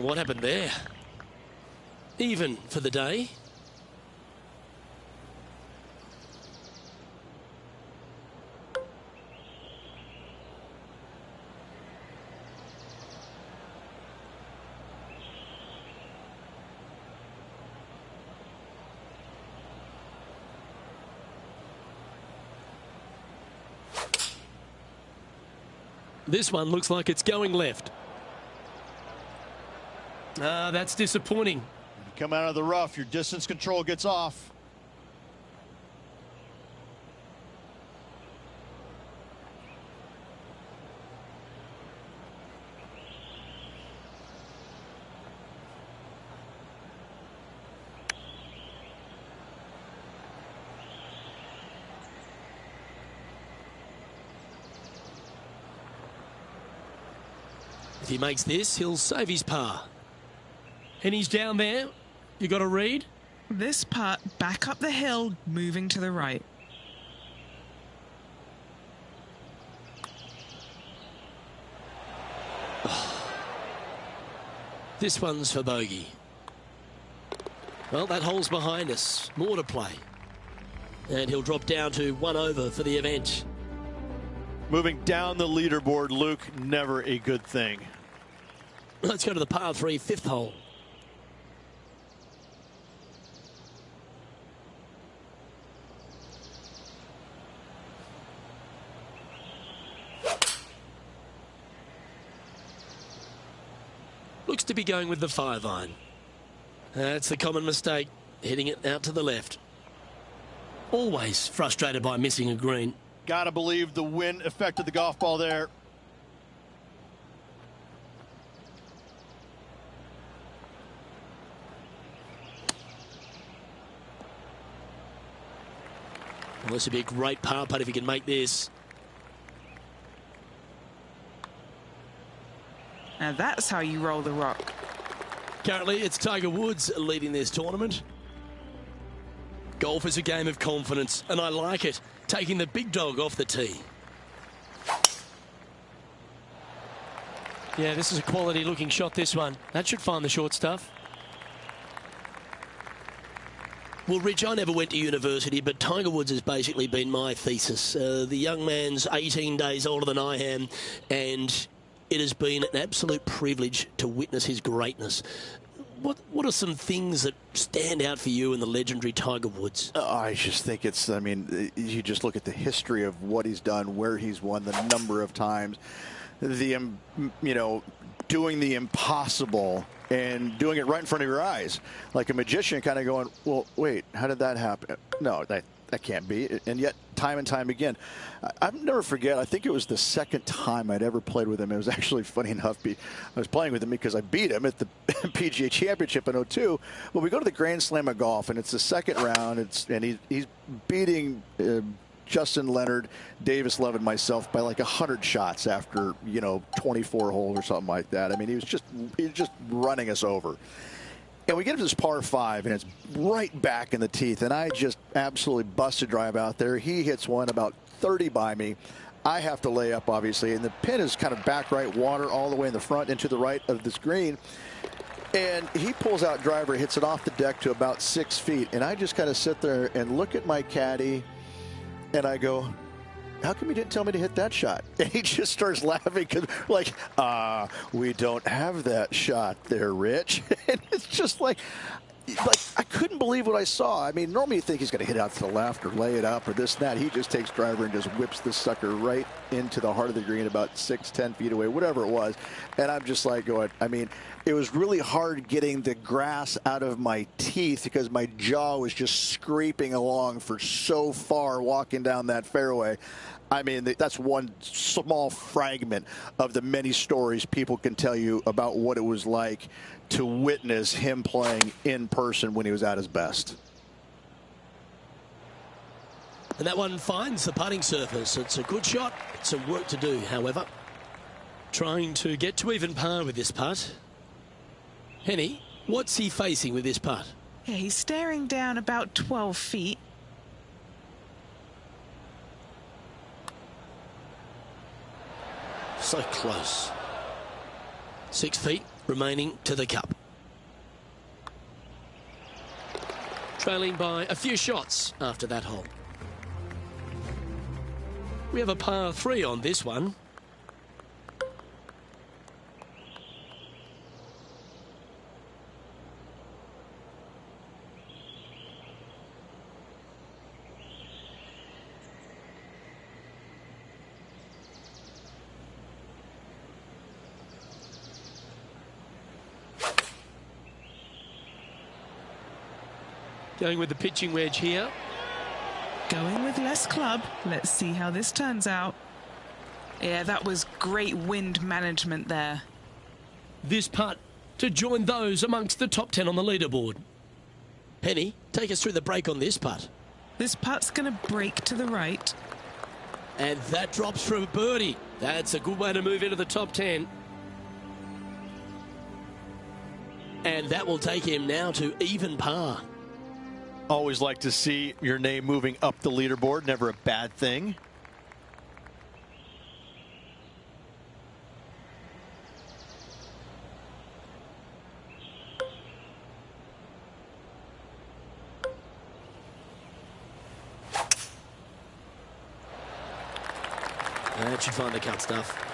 What happened there? Even for the day. This one looks like it's going left. That's disappointing. You come out of the rough, your distance control gets off. If he makes this, he'll save his par. And he's down there. You got to read? This putt back up the hill, moving to the right. This one's for bogey. Well, that hole's behind us. More to play. And he'll drop down to 1 over for the event. Moving down the leaderboard, Luke, never a good thing. Let's go to the par 3, 5th hole. Looks to be going with the 5-iron. That's the common mistake, hitting it out to the left. Always frustrated by missing a green. Gotta believe the wind affected the golf ball there. Well, this would be a great par putt if he can make this. Now that's how you roll the rock. Currently, it's Tiger Woods leading this tournament. Golf is a game of confidence, and I like it. Taking the big dog off the tee. Yeah, this is a quality-looking shot, this one. That should find the short stuff. Well, Rich, I never went to university, but Tiger Woods has basically been my thesis. The young man's 18 days older than I am, and it has been an absolute privilege to witness his greatness. What are some things that stand out for you in the legendary Tiger Woods? I just think it's, I mean, you just look at the history of what he's done, where he's won, the number of times, the, you know, doing the impossible and doing it right in front of your eyes. Like a magician kind of going, well, wait, how did that happen? No, that can't be. And yet, time and time again, I'll never forget, I think it was the second time I'd ever played with him. It was actually funny enough. I was playing with him because I beat him at the PGA Championship in '02. Well, we go to the Grand Slam of golf, and it's the second round. And he's beating Justin Leonard, Davis Love, and myself by like 100 shots after, 24 holes or something like that. I mean, he was just running us over. And we get to this par 5, and it's right back in the teeth. And I just absolutely busted drive out there. He hits one about 30 by me. I have to lay up, obviously. And the pin is kind of back right, water all the way in the front and to the right of this green. And he pulls out driver, hits it off the deck to about 6 feet. And I just kind of sit there and look at my caddy, and I go, how come you didn't tell me to hit that shot? And he just starts laughing because, like, we don't have that shot there, Rich. And it's just like I couldn't believe what I saw. I mean, normally you think he's going to hit out to the left or lay it up or this and that. He just takes driver and just whips this sucker right into the heart of the green about 6-10 feet away, whatever it was. And I'm just like going, I mean, it was really hard getting the grass out of my teeth because my jaw was just scraping along for so far walking down that fairway. I mean, that's one small fragment of the many stories people can tell you about what it was like to witness him playing in person when he was at his best. And that one finds the putting surface. It's a good shot. Some work to do, however. Trying to get to even par with this putt. Henny, what's he facing with this putt? Yeah, he's staring down about 12 feet. So close. 6 feet. remaining to the cup. Trailing by a few shots after that hole. We have a par 3 on this one. Going with the pitching wedge here. Going with less club. Let's see how this turns out. Yeah, that was great wind management there. This putt to join those amongst the top 10 on the leaderboard. Penny, take us through the break on this putt. This putt's going to break to the right. And that drops for a birdie. That's a good way to move into the top 10. And that will take him now to even par. Always like to see your name moving up the leaderboard. Never a bad thing. That should find the cut stuff.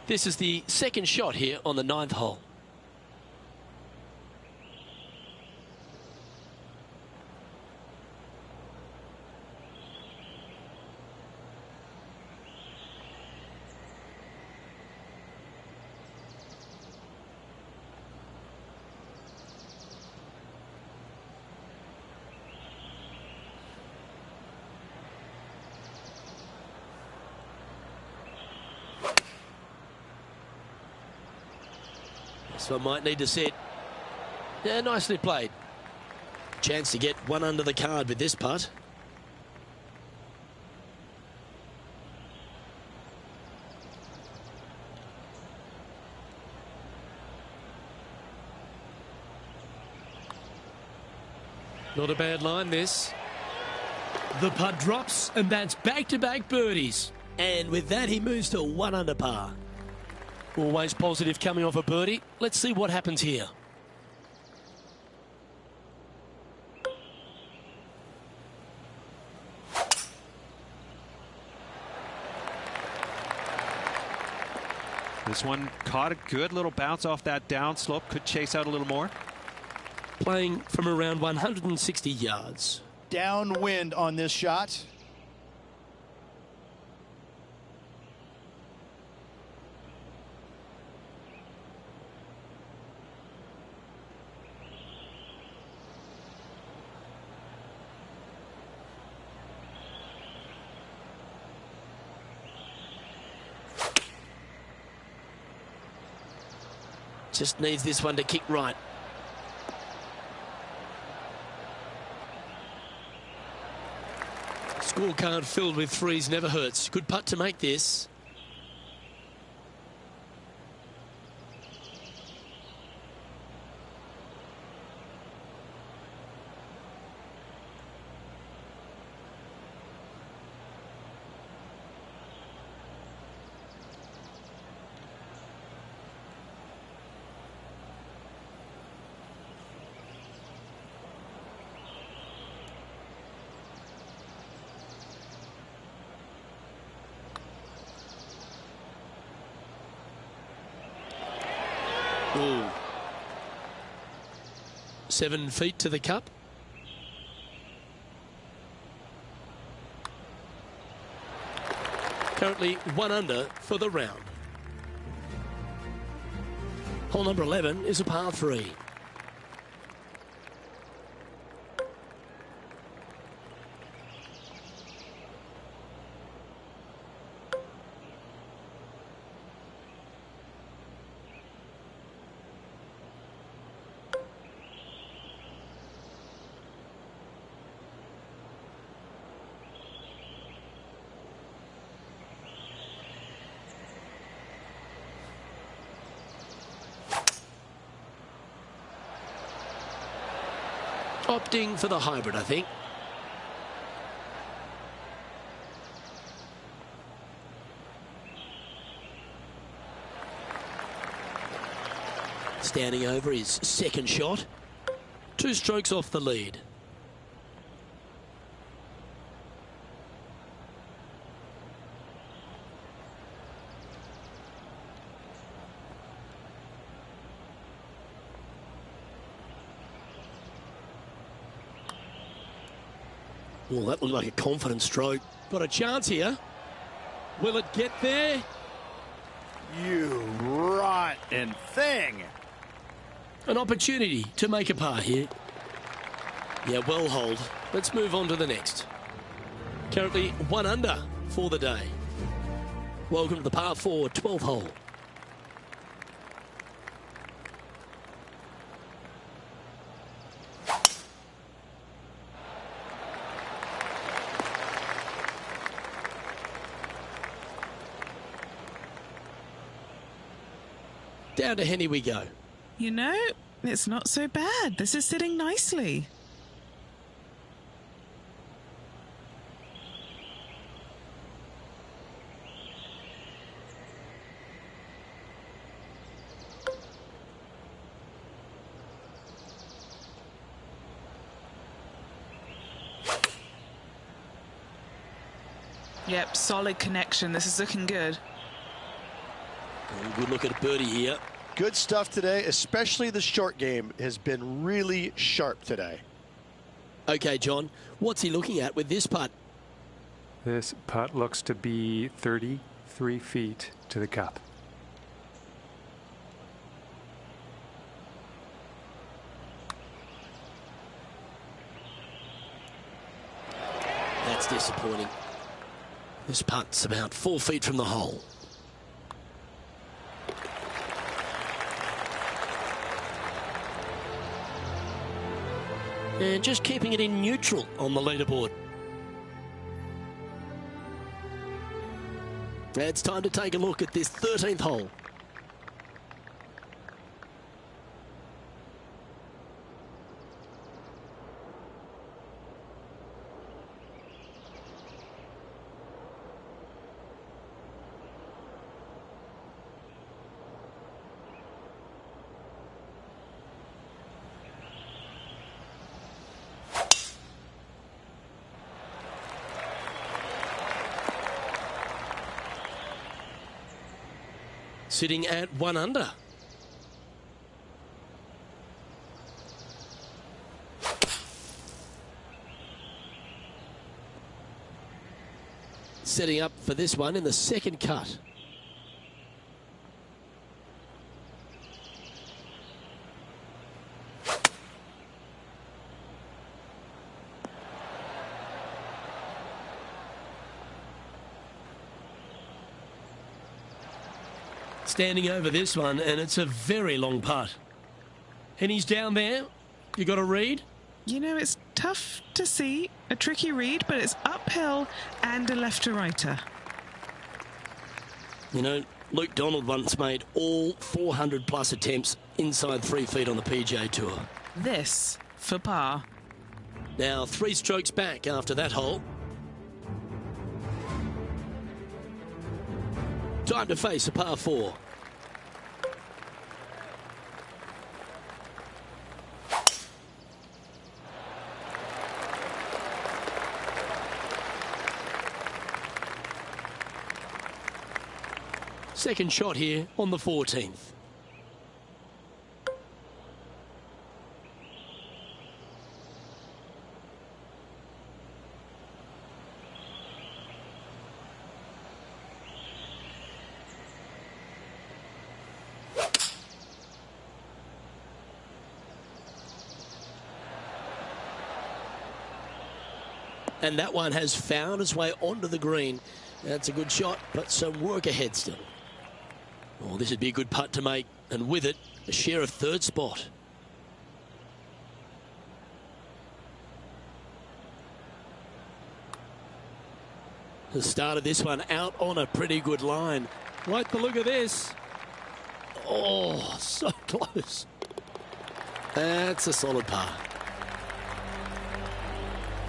This is the second shot here on the 9th hole. So I might need to set. Yeah, nicely played. Chance to get one under the card with this putt. Not a bad line, this. The putt drops, and that's back-to-back birdies. And with that, he moves to 1 under par. Always positive coming off a birdie. Let's see what happens here. This one caught a good little bounce off that downslope. Could chase out a little more. Playing from around 160 yards. Downwind on this shot. Just needs this one to kick right. Scorecard filled with threes never hurts. Good putt to make this. Ooh. 7 feet to the cup. Currently 1 under for the round. Hole number 11 is a par 3. Opting for the hybrid, I think. Standing over his second shot. 2 strokes off the lead. Well, that looked like a confident stroke. Got a chance here. Will it get there? You rotten thing. An opportunity to make a par here. Yeah, well holed. Let's move on to the next. Currently 1 under for the day. Welcome to the par 4 12th hole. Down to Henny we go. You know, it's not so bad. This is sitting nicely. Yep, solid connection. This is looking good. Good look at a birdie here. Good stuff today, especially the short game has been really sharp today. Okay, John, what's he looking at with this putt? This putt looks to be 33 feet to the cup. That's disappointing. This putt's about 4 feet from the hole. And just keeping it in neutral on the leaderboard. It's time to take a look at this 13th hole. Sitting at 1 under. Setting up for this one in the second cut. Standing over this one, and it's a very long putt. And he's down there. You got a read? You know, it's tough to see. A tricky read, but it's uphill and a left-to-righter. You know, Luke Donald once made all 400-plus attempts inside 3 feet on the PGA Tour. This for par. Now, 3 strokes back after that hole. Time to face a par 4. Second shot here on the 14th. And that one has found its way onto the green. That's a good shot, but some work ahead still. Oh, this would be a good putt to make, and with it, a share of third spot. The start of this one out on a pretty good line. Like the look of this. Oh, so close. That's a solid par.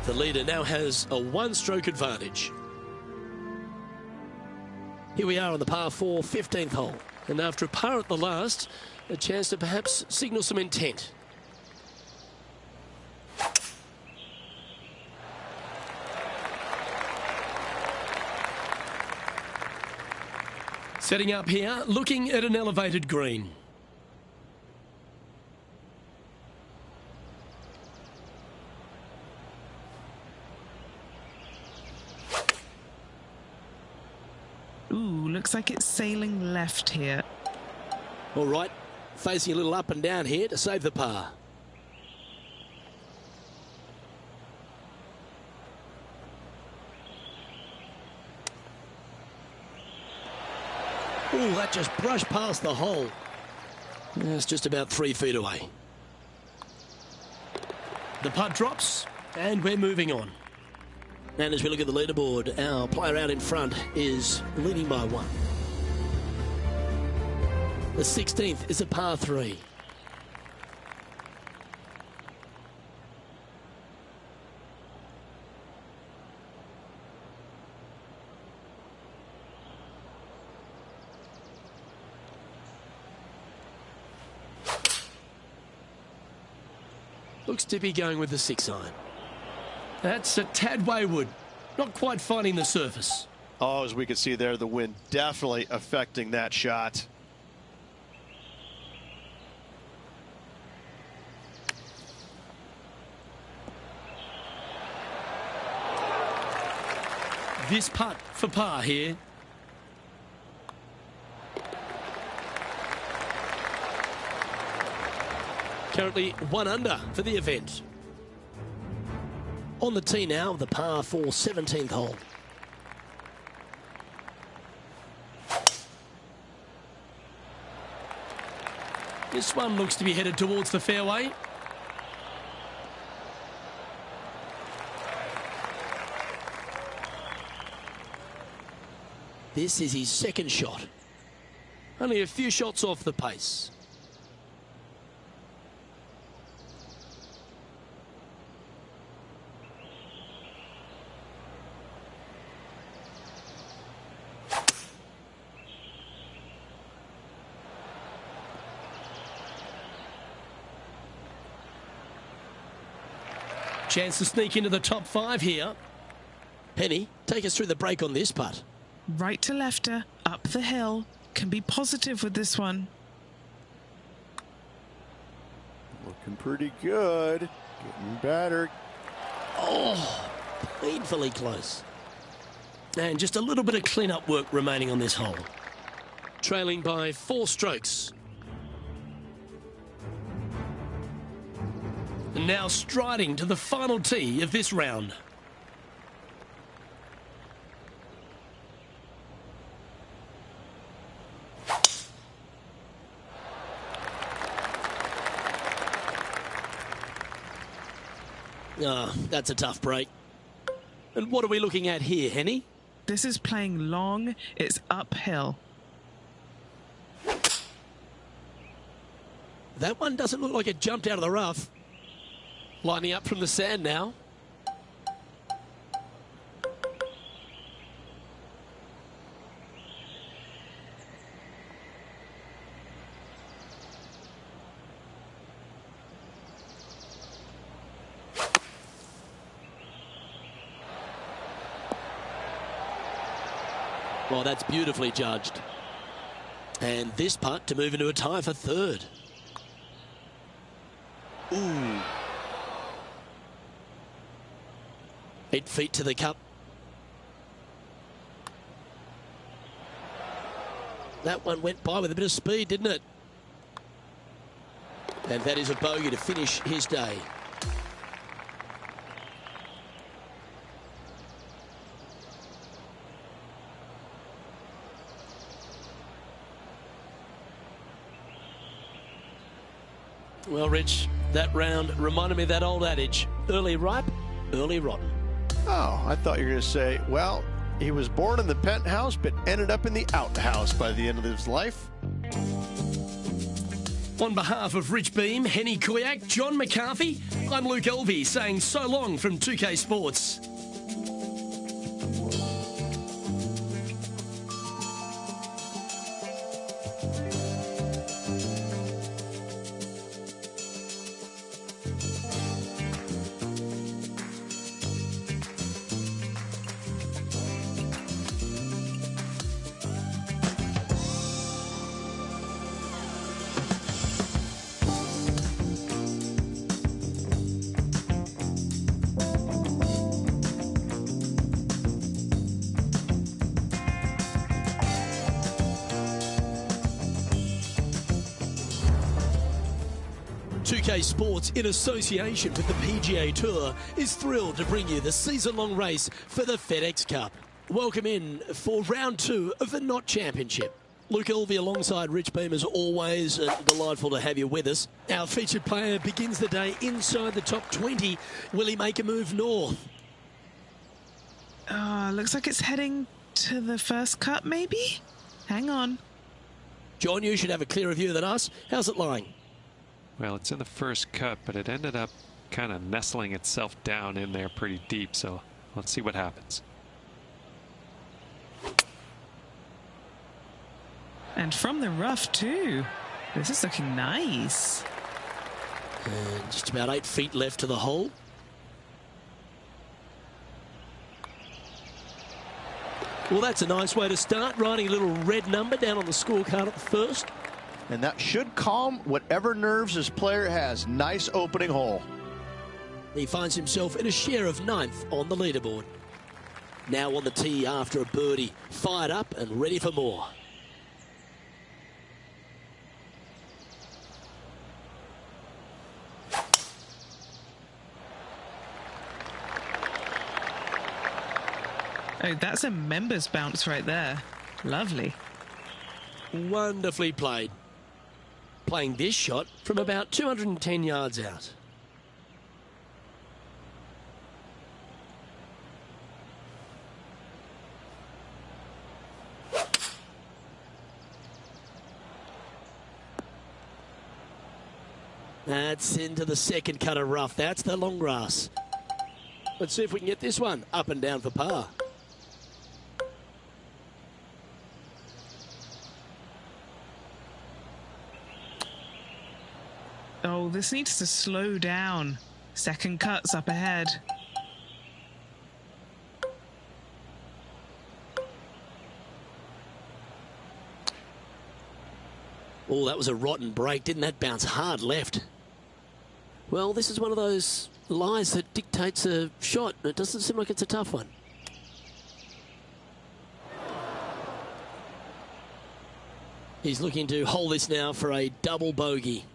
The leader now has a one-stroke advantage. Here we are on the par 4, 15th hole. And after a par at the last, a chance to perhaps signal some intent. Setting up here, looking at an elevated green. Ooh, looks like it's sailing left here. All right, facing a little up and down here to save the par. Ooh, that just brushed past the hole. It's just about 3 feet away. The putt drops, and we're moving on. And as we look at the leaderboard, our player out in front is leading by 1. The 16th is a par 3. Looks to be going with the 6-iron. That's a tad wayward. Not quite finding the surface. Oh, as we can see there, the wind definitely affecting that shot. This putt for par here. Currently 1 under for the event. On the tee now, the par 4, 17th hole. This one looks to be headed towards the fairway. This is his second shot. Only a few shots off the pace. Chance to sneak into the top 5 here. Penny, take us through the break on this putt. Right to lefter, up the hill. Can be positive with this one. Looking pretty good. Getting better. Oh, painfully close. And just a little bit of clean-up work remaining on this hole. Trailing by 4 strokes. And now striding to the final tee of this round. That's a tough break. And what are we looking at here, Henny? This is playing long. It's uphill. That one doesn't look like it jumped out of the rough. Lining up from the sand now. Well, that's beautifully judged. And this putt to move into a tie for 3rd. Ooh. 8 feet to the cup. That one went by with a bit of speed, didn't it? And that is a bogey to finish his day. Well, Rich, that round reminded me of that old adage, early ripe, early rotten. Oh, I thought you were going to say, well, he was born in the penthouse, but ended up in the outhouse by the end of his life. On behalf of Rich Beam, Henny Koyak, John McCarthy, I'm Luke Elvey saying so long from 2K Sports. Sports, in association with the PGA Tour, is thrilled to bring you the season-long race for the FedEx Cup. Welcome in for round 2 of the Knot Championship. Luke Elvey alongside Rich Beam as always. Delightful to have you with us. Our featured player begins the day inside the top 20. Will he make a move north? Looks like it's heading to the first cut, maybe? Hang on. John, you should have a clearer view than us. How's it lying? Well, it's in the first cut, but it ended up kind of nestling itself down in there pretty deep. So let's see what happens. And from the rough, too. This is looking nice. And just about 8 feet left to the hole. Well, that's a nice way to start, writing a little red number down on the scorecard at the first. And that should calm whatever nerves this player has. Nice opening hole. He finds himself in a share of 9th on the leaderboard. Now on the tee after a birdie. Fired up and ready for more. Oh, that's a members bounce right there. Lovely. Wonderfully played. Playing this shot from about 210 yards out. That's into the second cut of rough. That's the long grass. Let's see if we can get this one up and down for par. Oh, this needs to slow down. Second cut's up ahead. Oh, that was a rotten break. Didn't that bounce hard left? Well, this is one of those lies that dictates a shot. It doesn't seem like it's a tough one. He's looking to hold this now for a double bogey.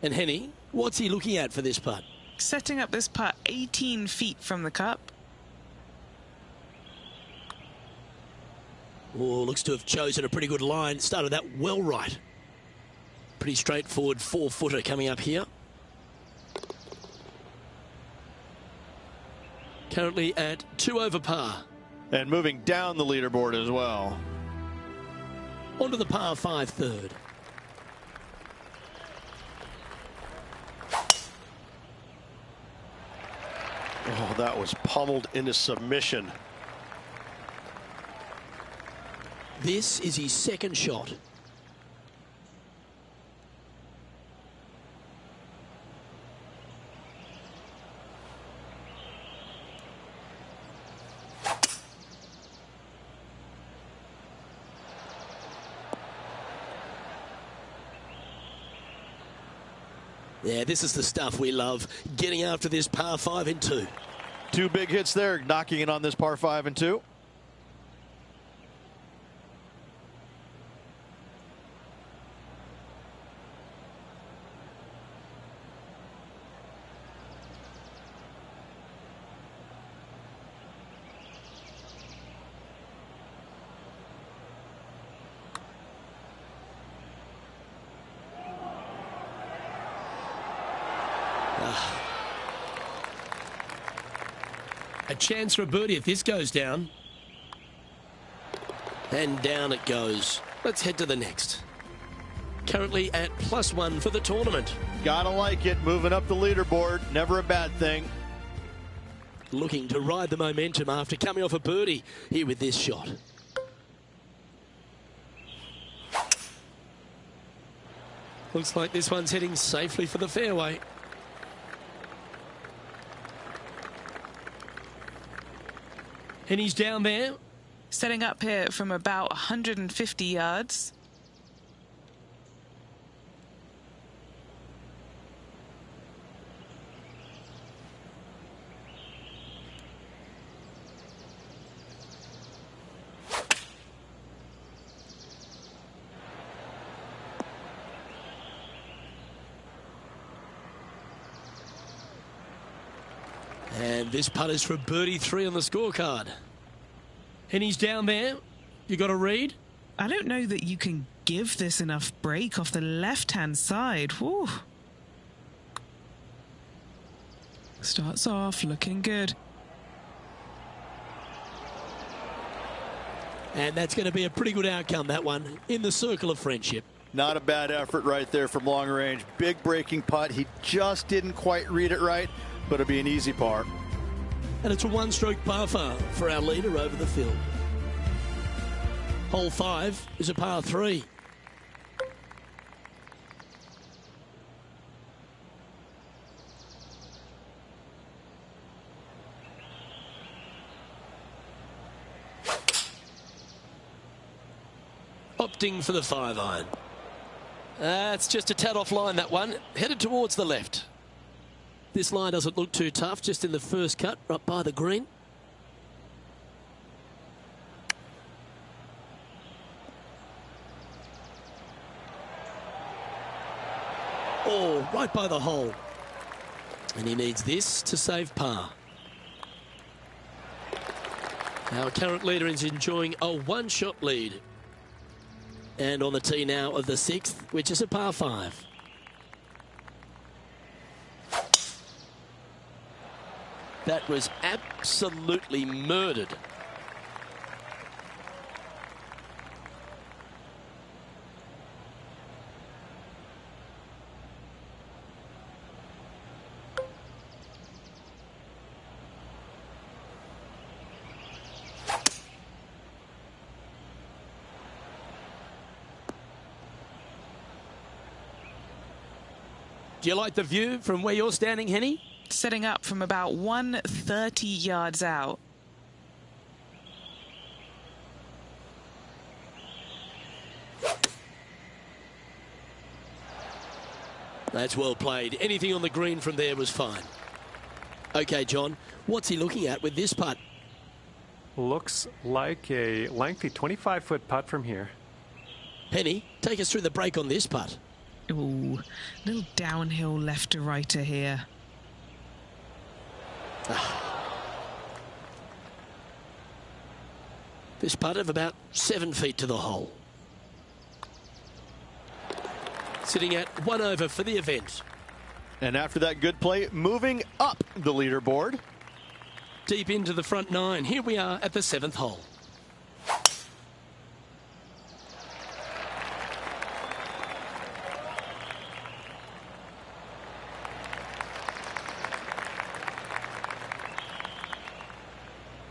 And Henny, what's he looking at for this putt? Setting up this putt 18 feet from the cup. Oh, looks to have chosen a pretty good line. Started that well right. Pretty straightforward 4-footer coming up here. Currently at 2 over par. And moving down the leaderboard as well. Onto the par 5 third. Oh, that was pummeled into submission. This is his second shot. Yeah, this is the stuff we love. Getting after this par 5 in 2. 2 big hits there, knocking in on this par 5 and 2. A chance for a birdie if this goes down. And down it goes. Let's head to the next. currently at +1 for the tournament. Gotta like it. Moving up the leaderboard, never a bad thing. Looking to ride the momentum after coming off a birdie here with this shot. Looks like this one's heading safely for the fairway. And he's down there. Setting up here from about 150 yards. And this putt is for birdie 3 on the scorecard. And he's down there. You got a read? I don't know that you can give this enough break off the left-hand side. Whew. Starts off looking good. And that's going to be a pretty good outcome, that one, in the circle of friendship. Not a bad effort right there from long range. Big breaking putt. He just didn't quite read it right, but it'll be an easy par. And it's a one-stroke par 5 for our leader over the field. Hole 5 is a par 3. Opting for the 5-iron. It's just a tad off line, that one. Headed towards the left. This line doesn't look too tough, just in the first cut, right by the green. Oh, right by the hole. And he needs this to save par. Our current leader is enjoying a one-shot lead. And on the tee now of the 6th, which is a par 5. That was absolutely murdered. Do you like the view from where you're standing, Henny? Setting up from about 130 yards out. That's well played. Anything on the green from there was fine. Okay, John, what's he looking at with this putt? Looks like a lengthy 25-foot putt from here. Henny, take us through the break on this putt. Ooh, little downhill left to righter here. This putt of about 7 feet to the hole. Sitting at 1 over for the event. And after that good play, moving up the leaderboard. Deep into the front 9. Here we are at the 7th hole.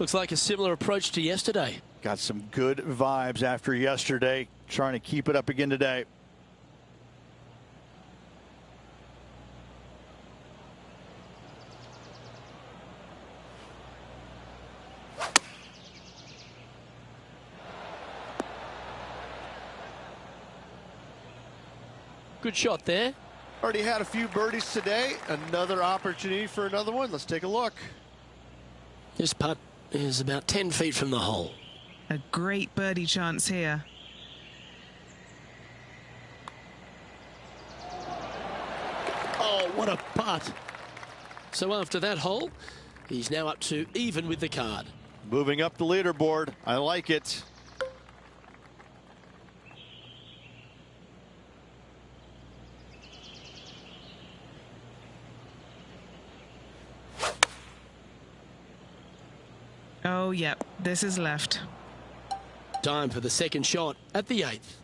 Looks like a similar approach to yesterday. Got some good vibes after yesterday. Trying to keep it up again today. Good shot there. Already had a few birdies today. Another opportunity for another one. Let's take a look. This putt is about 10 feet from the hole. A great birdie chance here. Oh, what a putt. So after that hole, he's now up to even with the card. Moving up the leaderboard. I like it. Oh, yep, this is left. Time for the second shot at the 8th.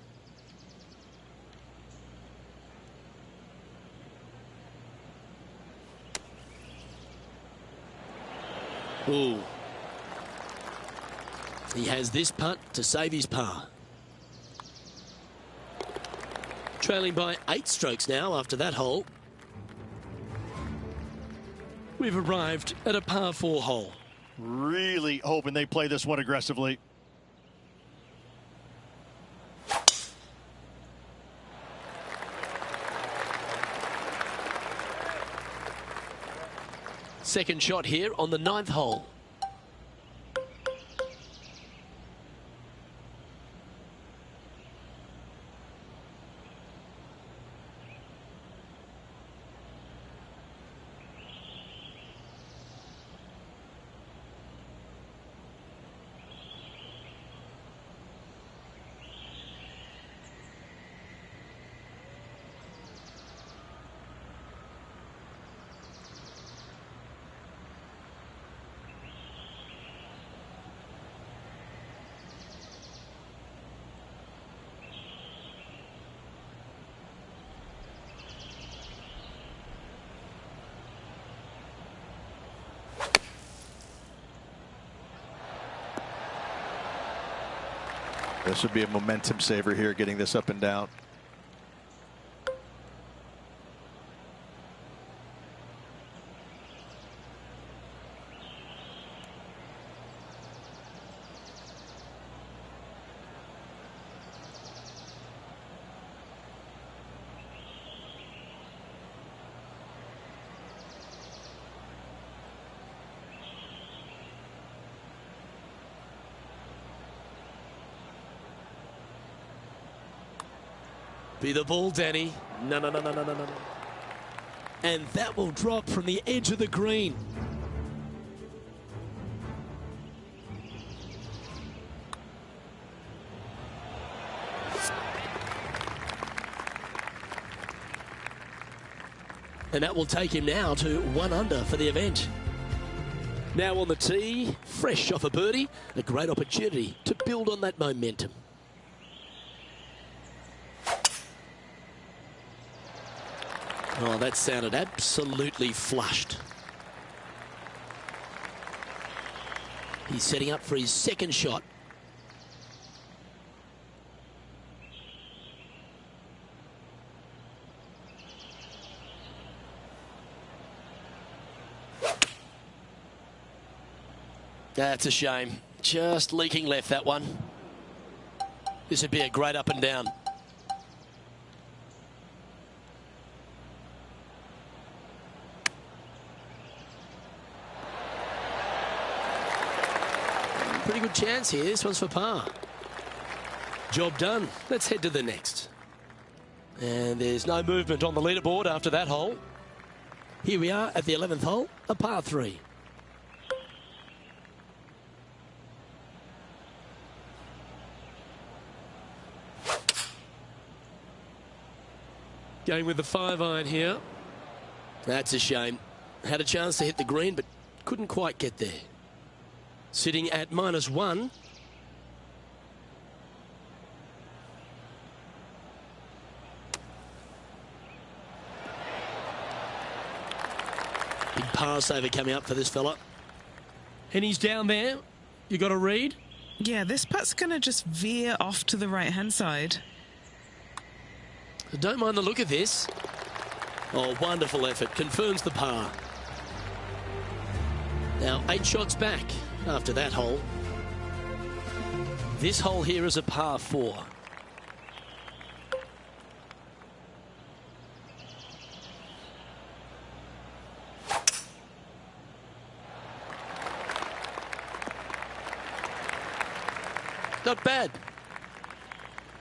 Ooh. He has this putt to save his par. Trailing by 8 strokes now after that hole. We've arrived at a par 4 hole. Really hoping they play this one aggressively. Second shot here on the 9th hole. This would be a momentum saver here, getting this up and down. Be the ball, Danny. No. And that will drop from the edge of the green. And that will take him now to 1 under for the event. Now on the tee, fresh off a birdie, a great opportunity to build on that momentum. Oh, that sounded absolutely flushed. He's setting up for his second shot. That's a shame. Just leaking left, that one. This would be a great up and down. Pretty good chance here. This one's for par. Job done. Let's head to the next. And there's no movement on the leaderboard after that hole. Here we are at the 11th hole, a par 3. Going with the 5-iron here. That's a shame. Had a chance to hit the green, but couldn't quite get there. Sitting at -1. Big par saver coming up for this fella. And he's down there. You got a read? Yeah, this putt's going to just veer off to the right-hand side. Don't mind the look of this. Oh, wonderful effort. Confirms the par. Now 8 shots back after that hole. This hole here is a par 4. Not bad.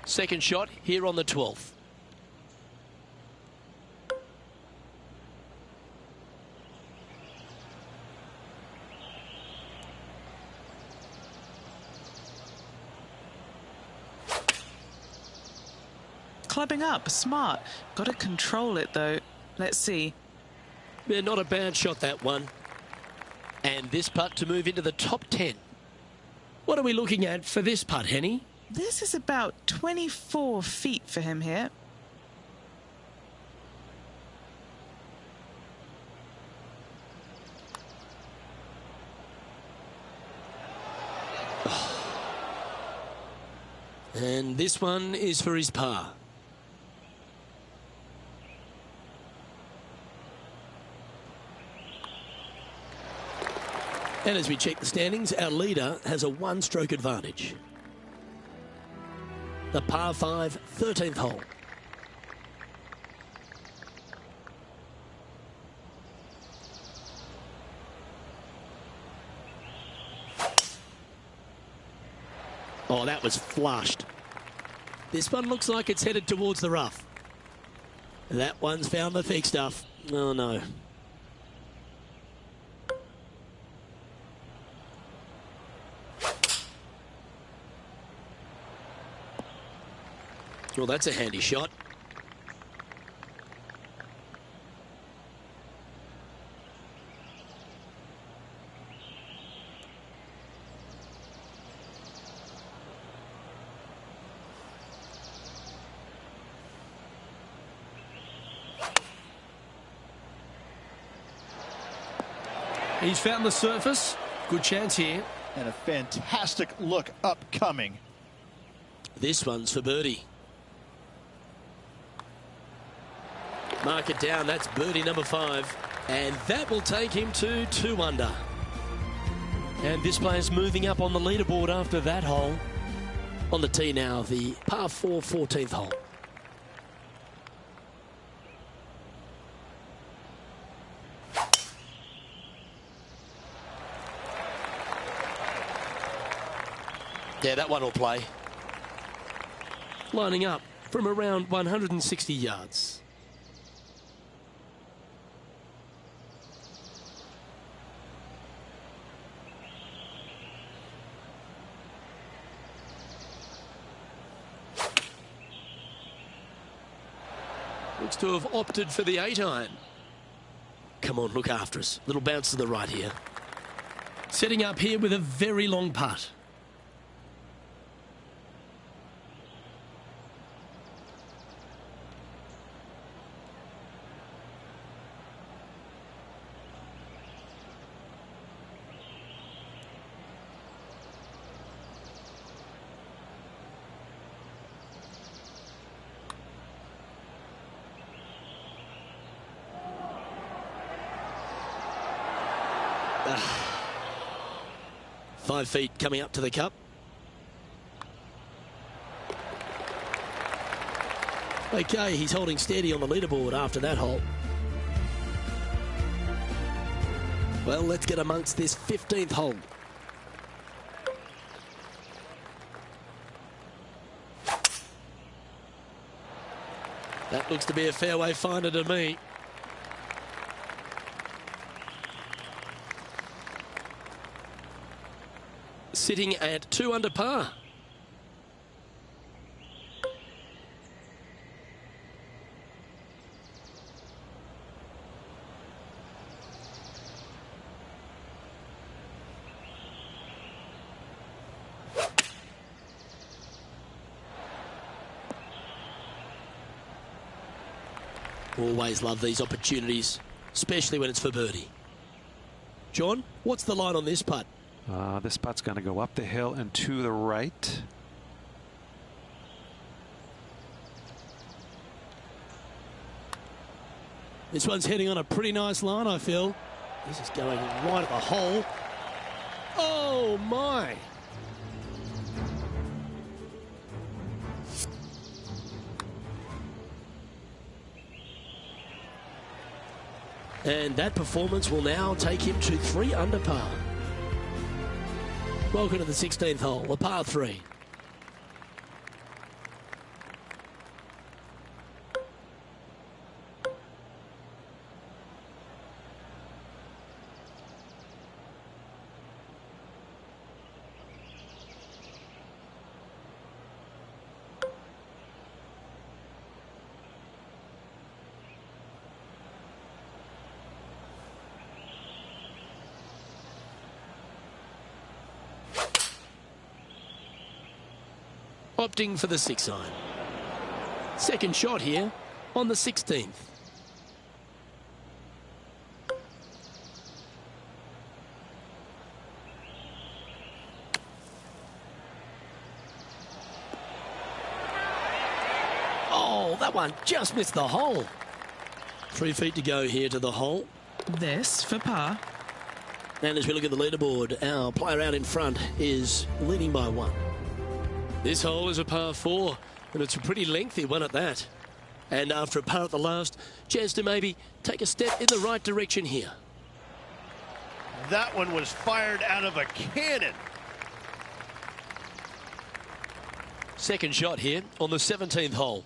Second shot here on the 12th. Clubbing up, smart. Got to control it though. Let's see. Yeah, not a bad shot, that one. And this putt to move into the top 10. What are we looking at for this putt, Henny? This is about 24 feet for him here. And this one is for his par. And as we check the standings, our leader has a one-stroke advantage. The par 5, 13th hole. Oh, that was flushed. This one looks like it's headed towards the rough. That one's found the thick stuff. Oh, no. Well, that's a handy shot. He's found the surface. Good chance here. And a fantastic look upcoming. This one's for birdie. Mark it down. That's birdie number 5. And that will take him to 2 under. And this player's moving up on the leaderboard after that hole. On the tee now, the par 4, 14th hole. Yeah, that one will play. Lining up from around 160 yards. Looks to have opted for the 8-iron. Come on, look after us. Little bounce to the right here. Setting up here with a very long putt. Ah. 5 feet coming up to the cup. Okay, he's holding steady on the leaderboard after that hole. Well, let's get amongst this 15th hole. That looks to be a fairway finder to me. Sitting at 2 under par. Always love these opportunities, especially when it's for birdie. John, what's the line on this putt? This putt's going to go up the hill and to the right. This one's heading on a pretty nice line, I feel. This is going right at the hole. Oh, my. And that performance will now take him to 3 under par. Welcome to the 16th hole, a par 3. Opting for the 6-iron. Second shot here on the 16th. Oh, that one just missed the hole. 3 feet to go here to the hole. This for par. And as we look at the leaderboard, our player out in front is leading by 1. This hole is a par 4, and it's a pretty lengthy one at that. And after a par at the last, chance to maybe take a step in the right direction here. That one was fired out of a cannon. Second shot here on the 17th hole.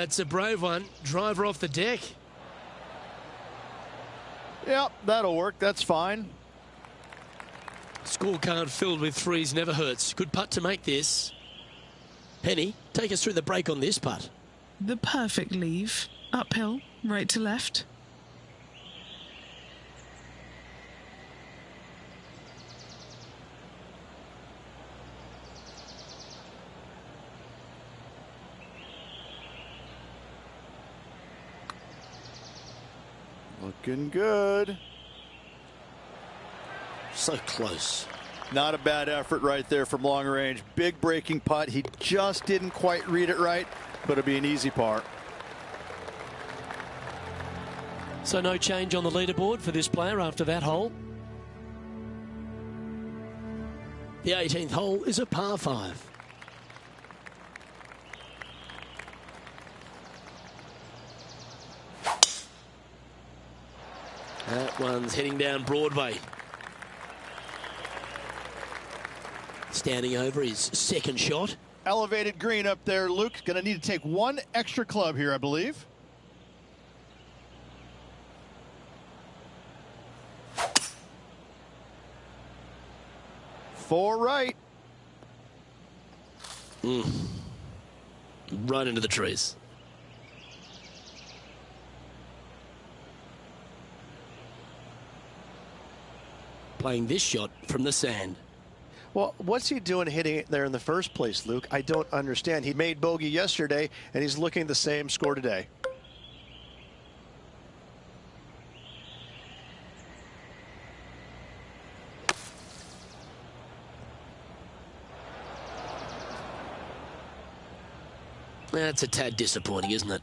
It's a brave one. Driver off the deck. Yep, that'll work. That's fine. Scorecard filled with threes never hurts. Good putt to make this. Penny, take us through the break on this putt. The perfect leave. Uphill, right to left. Looking good. So close. Not a bad effort right there from long range. Big breaking putt. He just didn't quite read it right, but it'll be an easy par. So no change on the leaderboard for this player after that hole. The 18th hole is a par 5. That one's heading down Broadway. Standing over his second shot. Elevated green up there. Luke going to need to take one extra club here, I believe. Four right. Right into the trees. Playing this shot from the sand. Well, what's he doing hitting it there in the first place, Luke? I don't understand. He made bogey yesterday, and he's looking the same score today. That's a tad disappointing, isn't it?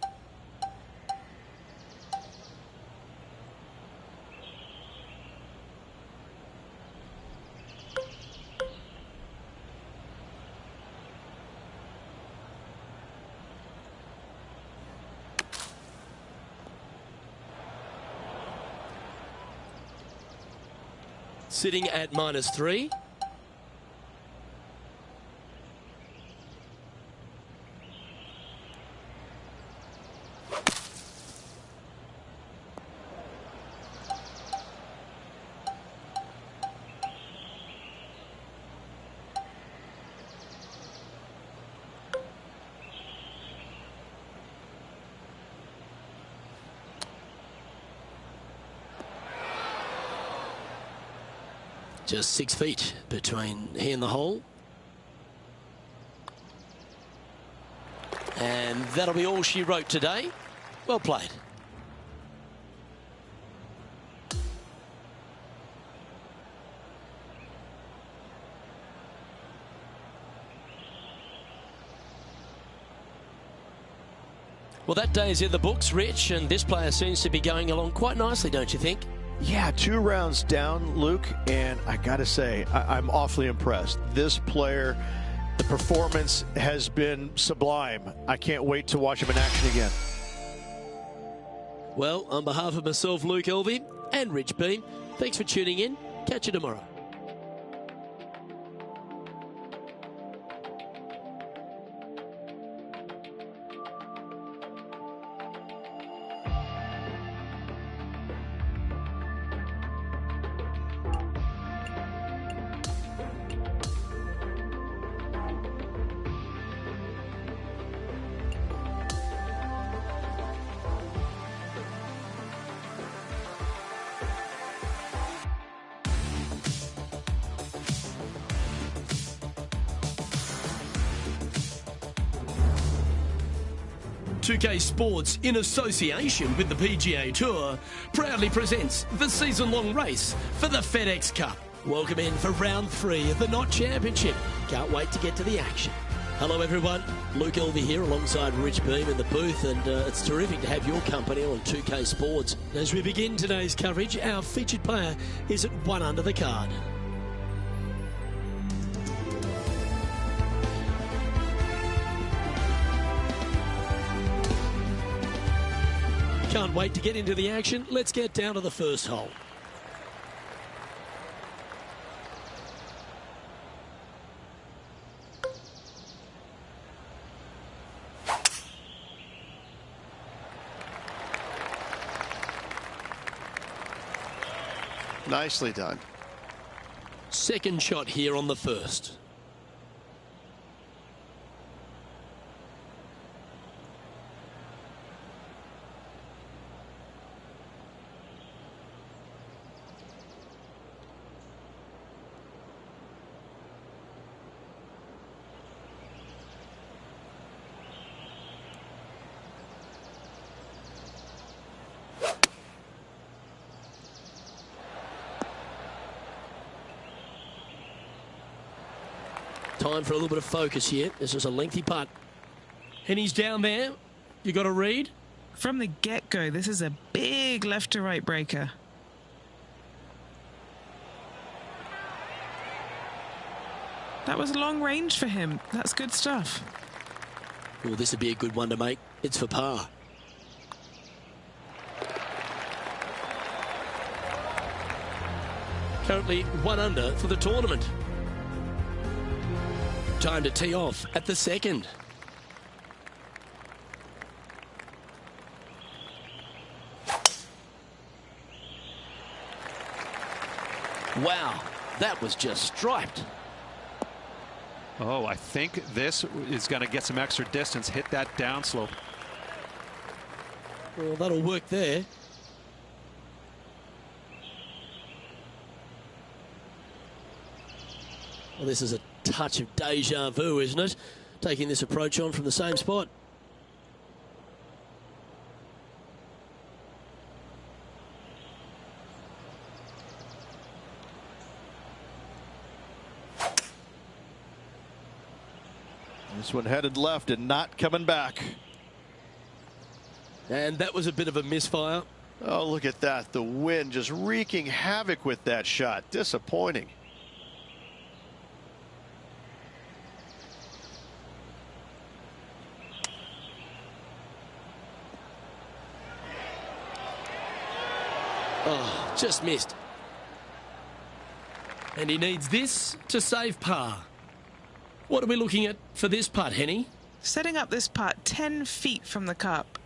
Sitting at -3. Just 6 feet between he and the hole. And that'll be all she wrote today. Well played. Well, that day is in the books, Rich, and this player seems to be going along quite nicely, don't you think? Yeah, 2 rounds down, Luke, and I got to say, I'm awfully impressed. This player, the performance has been sublime. I can't wait to watch him in action again. Well, on behalf of myself, Luke Elvey, and Rich Beam, thanks for tuning in. Catch you tomorrow. 2K Sports, in association with the PGA Tour, proudly presents the season-long race for the FedEx Cup. Welcome in for round 3 of the Knot Championship. Can't wait to get to the action. Hello everyone, Luke Elvey here alongside Rich Beam in the booth, and it's terrific to have your company on 2K Sports. As we begin today's coverage, our featured player is at 1 under the card. Can't wait to get into the action. Let's get down to the first hole. Nicely done. Second shot here on the first. Time for a little bit of focus here. This is a lengthy putt. And he's down there. You got to read. From the get-go, this is a big left-to-right breaker. That was long range for him. That's good stuff. Well, this would be a good one to make. It's for par. Currently 1 under for the tournament. Time to tee off at the second. Wow, that was just striped. Oh, I think this is going to get some extra distance. Hit that downslope. Well, that'll work there. Well, this is a touch of deja vu, isn't it? Taking this approach on from the same spot. This one headed left and not coming back. And that was a bit of a misfire. Oh, look at that. The wind just wreaking havoc with that shot. Disappointing. Oh, just missed. And he needs this to save par. What are we looking at for this putt, Henny? Setting up this putt 10 feet from the cup.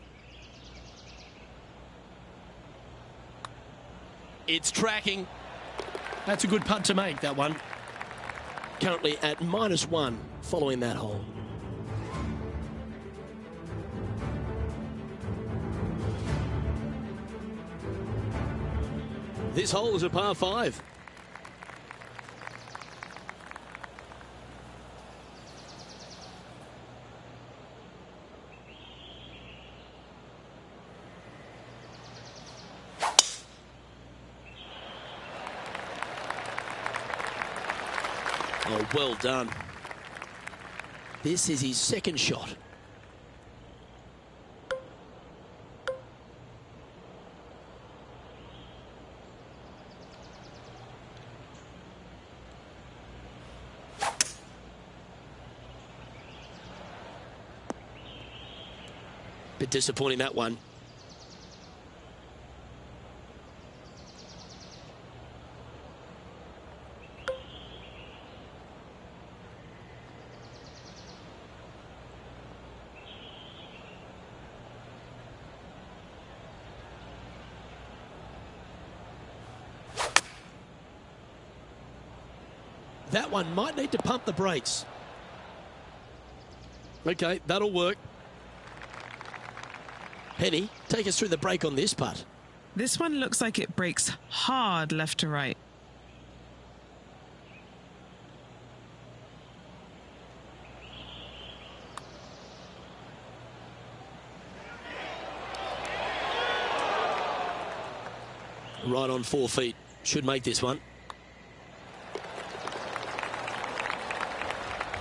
It's tracking. That's a good putt to make, that one. Currently at -1 following that hole. This hole is a par 5. Oh, well done. This is his second shot. Bit disappointing, that one. That one might need to pump the brakes. Okay, that'll work. Henny, take us through the break on this putt. This one looks like it breaks hard left to right. Right on 4 feet. Should make this one.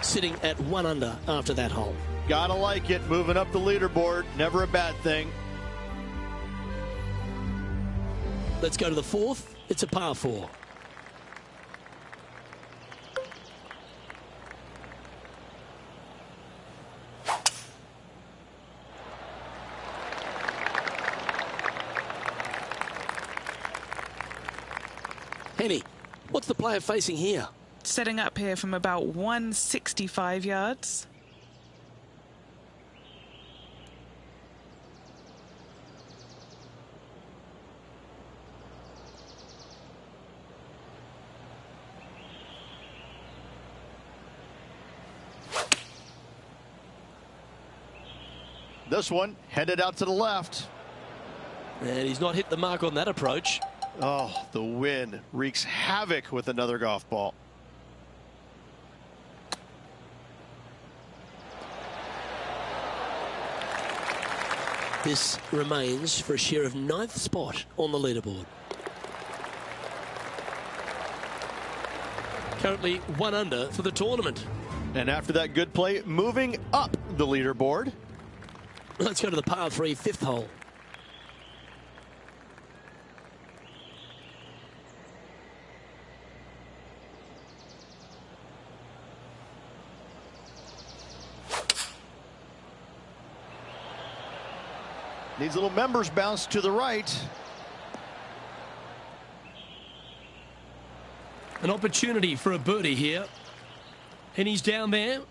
Sitting at 1 under after that hole. Gotta like it. Moving up the leaderboard. Never a bad thing. Let's go to the 4th. It's a par 4. Henny, what's the player facing here? Setting up here from about 165 yards. This one headed out to the left. And he's not hit the mark on that approach. Oh, the wind wreaks havoc with another golf ball. This remains for a share of 9th spot on the leaderboard. Currently 1 under for the tournament. And after that good play, moving up the leaderboard. Let's go to the par 3 5th hole. Needs a little members bounce to the right. An opportunity for a birdie here. And he's down there.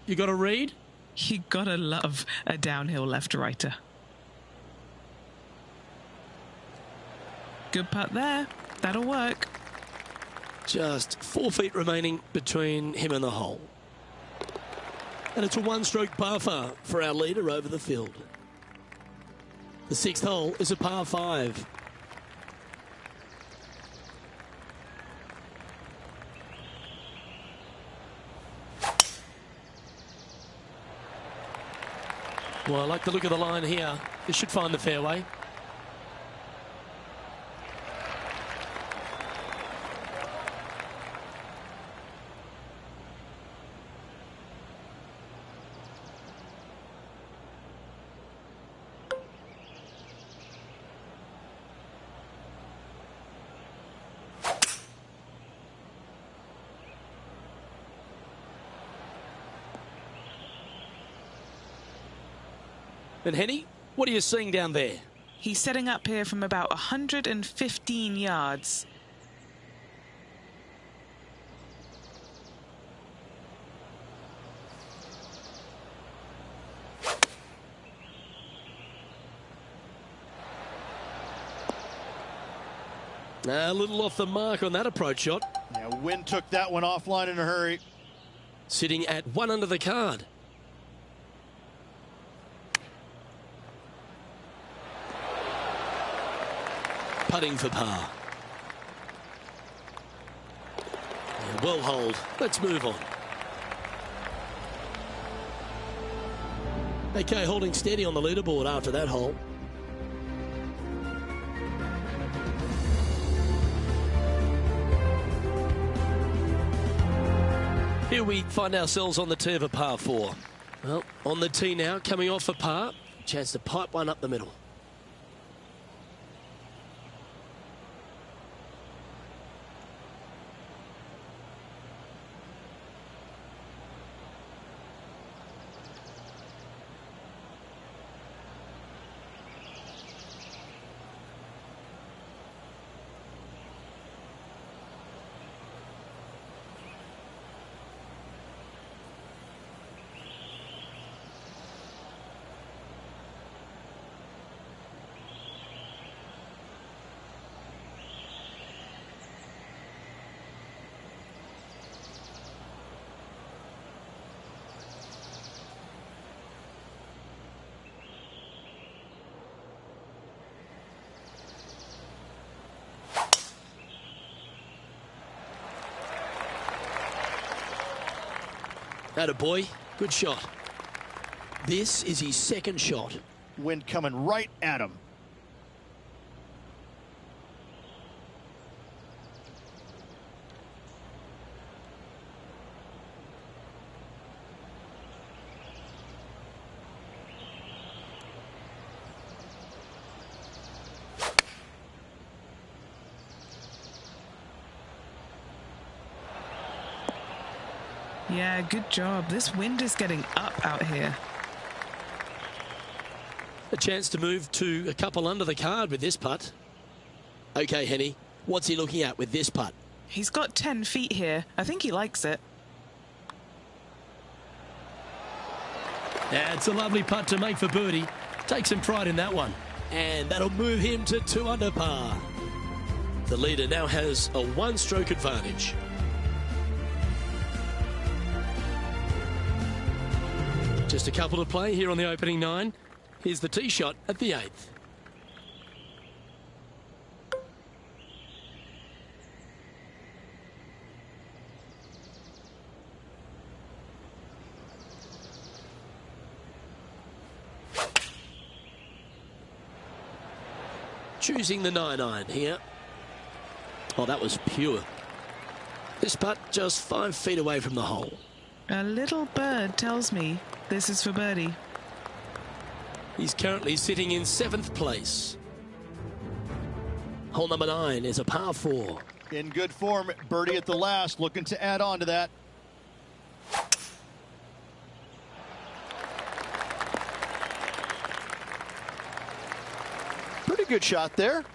You got to read. You gotta love a downhill left-righter. Good putt there. That'll work. Just 4 feet remaining between him and the hole. And it's a 1-stroke par far for our leader over the field. The 6th hole is a par 5. Well, I like the look of the line here. This should find the fairway. And Henny, what are you seeing down there? He's setting up here from about 115 yards. A little off the mark on that approach shot. Yeah, wind took that one offline in a hurry. Sitting at 1 under the card. Putting for par. Yeah, well hold. Let's move on. Okay, holding steady on the leaderboard after that hole. Here we find ourselves on the tee of a par 4. Well, on the tee now, coming off a par. Chance to pipe one up the middle. Atta boy, good shot. This is his 2nd shot. Wind coming right at him. Yeah, good job. This wind is getting up out here. A chance to move to a couple under the card with this putt. Okay, Henny, what's he looking at with this putt? He's got 10 feet here. I think he likes it. That's a lovely putt to make for birdie. Take some pride in that one. And that'll move him to 2 under par. The leader now has a 1-stroke advantage. Just a couple to play here on the opening 9. Here's the tee shot at the 8th. Choosing the 9-iron here. Oh, that was pure. This putt just 5 feet away from the hole. A little bird tells me this is for birdie. He's currently sitting in 7th place. Hole number 9 is a par 4. In good form, birdie at the last, looking to add on to that. Pretty good shot there.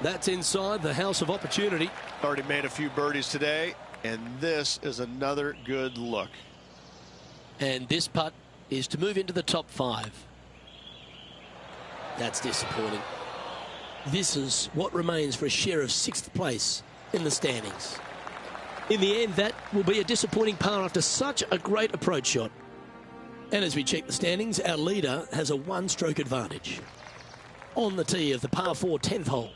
That's inside the house of opportunity. Already made a few birdies today, and this is another good look. And this putt is to move into the top 5. That's disappointing. This is what remains for a share of 6th place in the standings. In the end, that will be a disappointing par after such a great approach shot. And as we check the standings, our leader has a 1-stroke advantage. On the tee of the par 4 10th hole.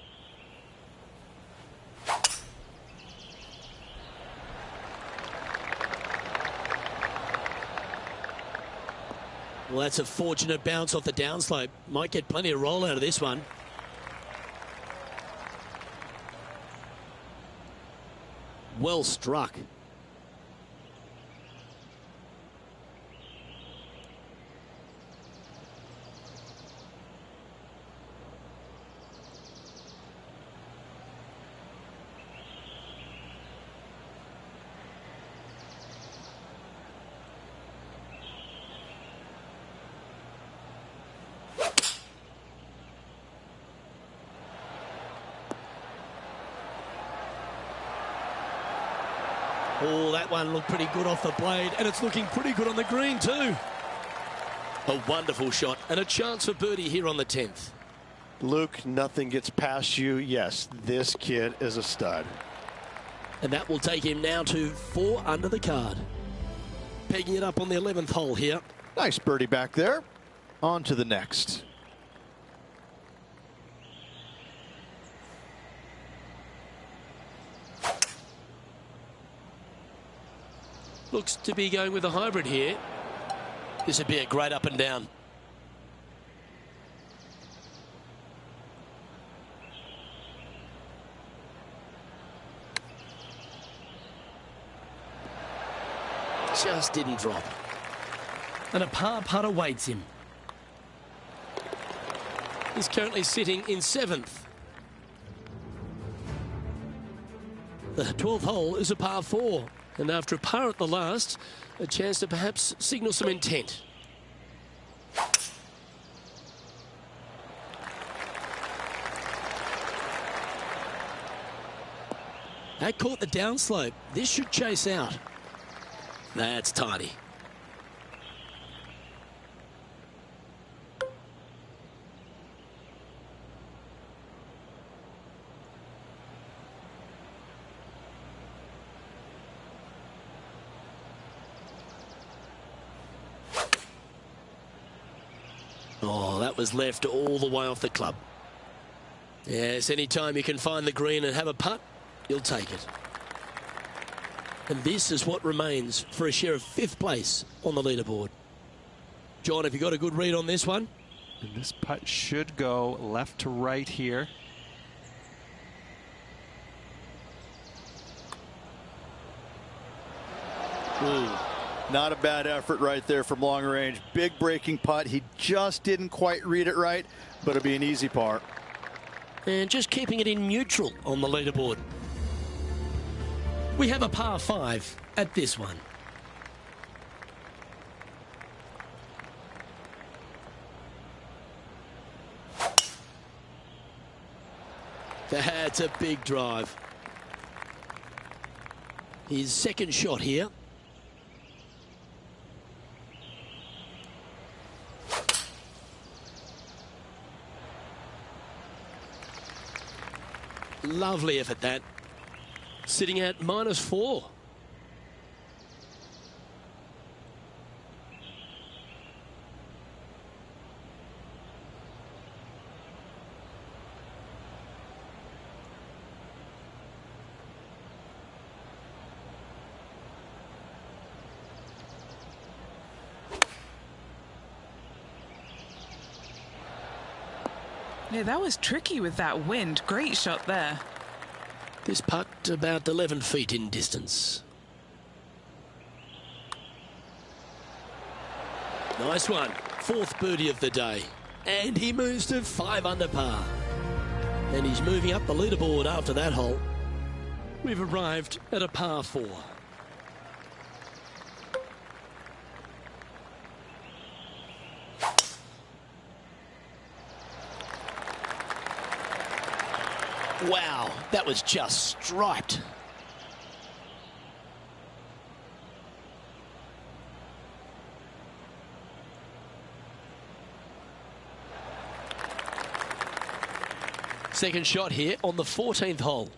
Well, that's a fortunate bounce off the downslope. Might get plenty of roll out of this one. Well struck. Oh, that one looked pretty good off the blade, and it's looking pretty good on the green too. A wonderful shot, and a chance for birdie here on the 10th. Luke, nothing gets past you. Yes, this kid is a stud. And that will take him now to 4 under the card. Pegging it up on the 11th hole here. Nice birdie back there. On to the next. Looks to be going with a hybrid here. This would be a great up and down. Just didn't drop. And a par putt awaits him. He's currently sitting in 7th. The 12th hole is a par 4. And after a par at the last, a chance to perhaps signal some intent. That caught the downslope. This should chase out. That's tidy. Oh, that was left all the way off the club. Yes, anytime you can find the green and have a putt, you'll take it. And this is what remains for a share of 5th place on the leaderboard. John, have you got a good read on this one? And this putt should go left to right here. Not a bad effort right there from long range. Big breaking putt. He just didn't quite read it right, but it'll be an easy par. And just keeping it in neutral on the leaderboard. We have a par 5 at this one. That's a big drive. His second shot here. Lovely effort that. Sitting at -4. Yeah, that was tricky with that wind. Great shot there. This putt about 11 feet in distance. Nice one. 4th birdie of the day. And he moves to 5 under par. And he's moving up the leaderboard after that hole. We've arrived at a par 4. Wow, that was just striped. Second shot here on the 14th hole.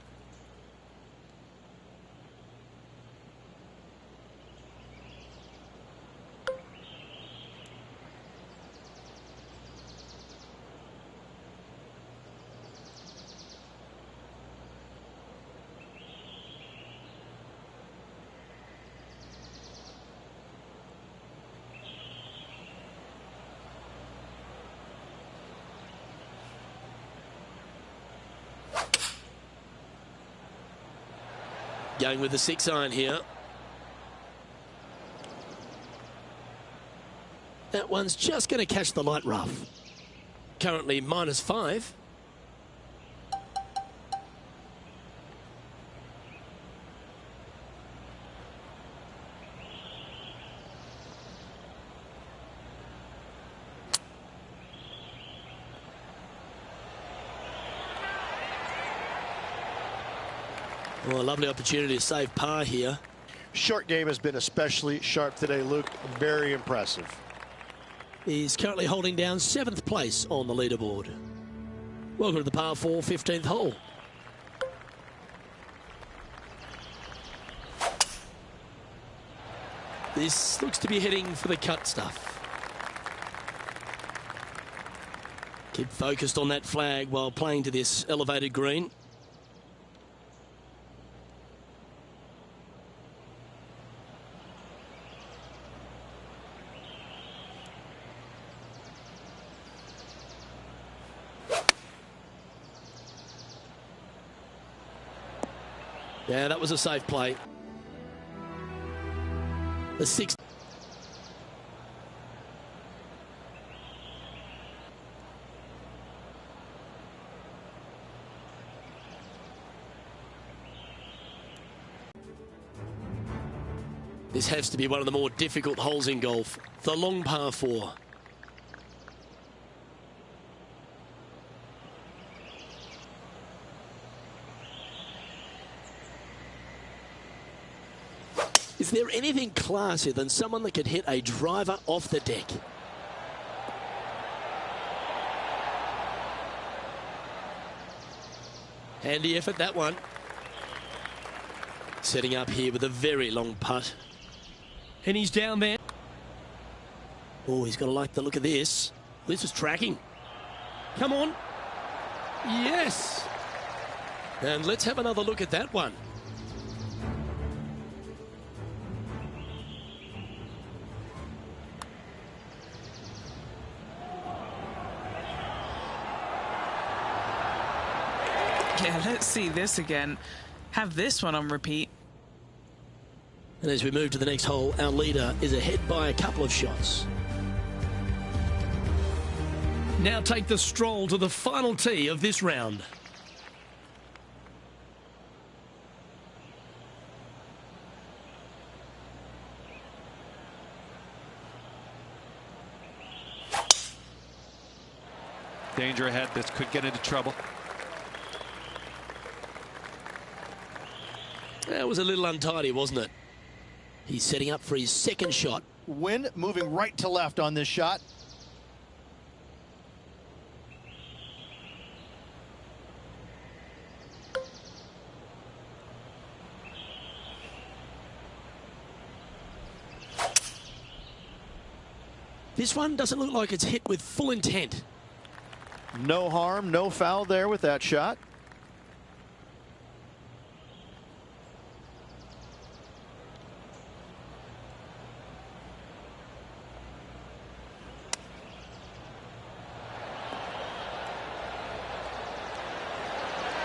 Going with the 6-iron here. That one's just going to catch the light rough. Currently -5. Well, a lovely opportunity to save par here. Short game has been especially sharp today, Luke. Very impressive. He's currently holding down 7th place on the leaderboard. Welcome to the par 4 15th hole. This looks to be heading for the cut stuff. Keep focused on that flag while playing to this elevated green. Yeah, that was a safe play. The 6th. This has to be one of the more difficult holes in golf. The long par 4. Is there anything classier than someone that could hit a driver off the deck? Handy effort, that one. Setting up here with a very long putt. And he's down there. Oh, he's got to like the look of this. This is tracking. Come on. Yes. And let's have another look at that one. Yeah, let's see this again. Have this one on repeat. And as we move to the next hole, our leader is ahead by a couple of shots. Now take the stroll to the final tee of this round. Danger ahead. This could get into trouble. That was a little untidy, wasn't it? He's setting up for his second shot. Wind moving right to left on this shot. This one doesn't look like it's hit with full intent. No harm, no foul there with that shot.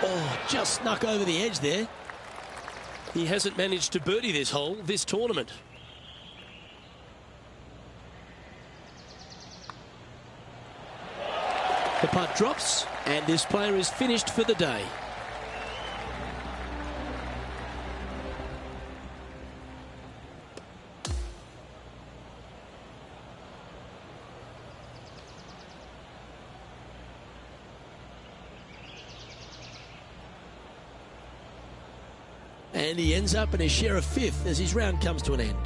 Oh, just snuck over the edge there. He hasn't managed to birdie this hole this tournament. The putt drops, and this player is finished for the day. And he ends up in a share of fifth as his round comes to an end.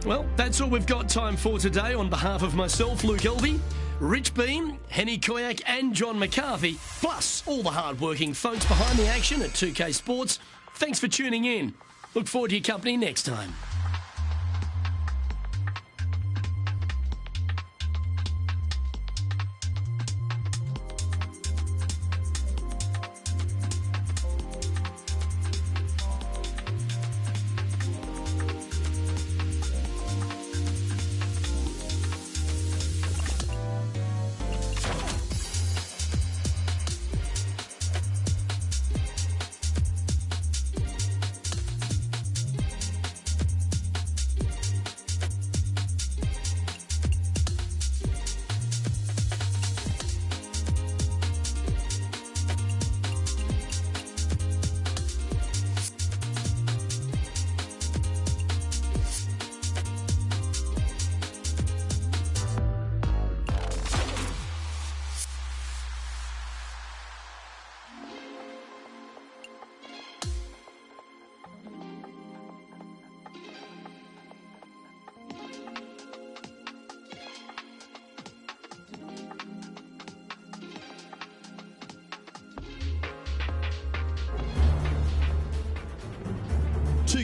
Well, that's all we've got time for today. On behalf of myself, Luke Elvey, Rich Bean, Henny Koyak and John McCarthy, plus all the hard-working folks behind the action at 2K Sports, thanks for tuning in. Look forward to your company next time.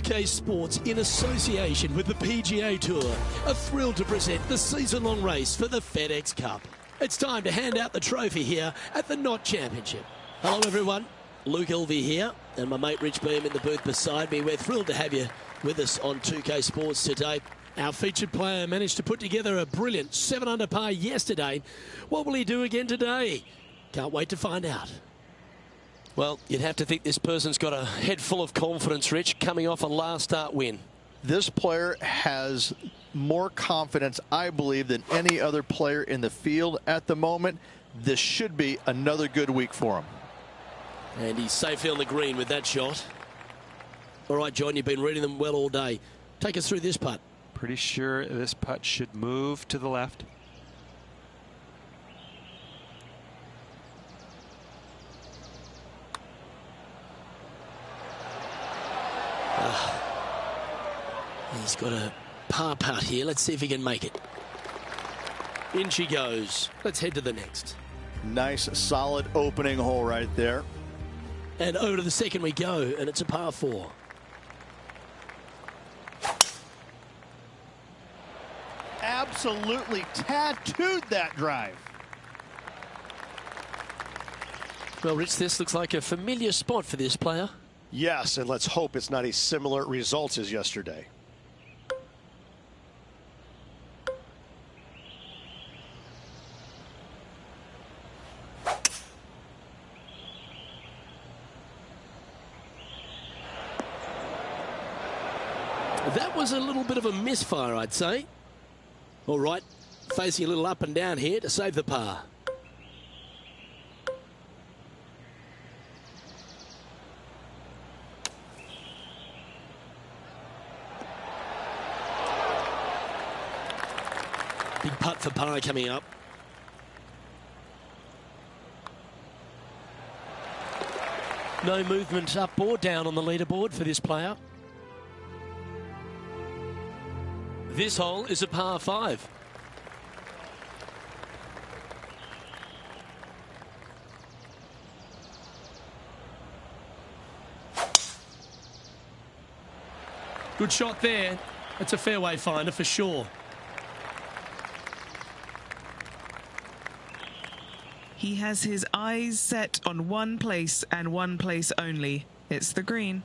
UK Sports, in association with the PGA Tour, are thrilled to present the season-long race for the FedEx Cup. It's time to hand out the trophy here at the NO.1 Championship. Hello everyone, Luke Elvey here, and my mate Rich Beam in the booth beside me. We're thrilled to have you with us on 2K Sports today. Our featured player managed to put together a brilliant 7 under par yesterday. What will he do again today? Can't wait to find out. Well, you'd have to think this person's got a head full of confidence, Rich, coming off a last start win. This player has more confidence, I believe, than any other player in the field at the moment. This should be another good week for him. And he's safely on the green with that shot. All right, John, you've been reading them well all day. Take us through this putt. Pretty sure this putt should move to the left. He's got a par putt here. Let's see if he can make it. In she goes. Let's head to the next. Nice, solid opening hole right there. And over to the second we go, and it's a par 4. Absolutely tattooed that drive. Well, Rich, this looks like a familiar spot for this player. Yes, and let's hope it's not a similar results as yesterday. That was a little bit of a misfire, I'd say. All right, facing a little up and down here to save the par. Big putt for par coming up. No movement up or down on the leaderboard for this player. This hole is a par 5. Good shot there. It's a fairway finder for sure. He has his eyes set on one place and one place only. It's the green.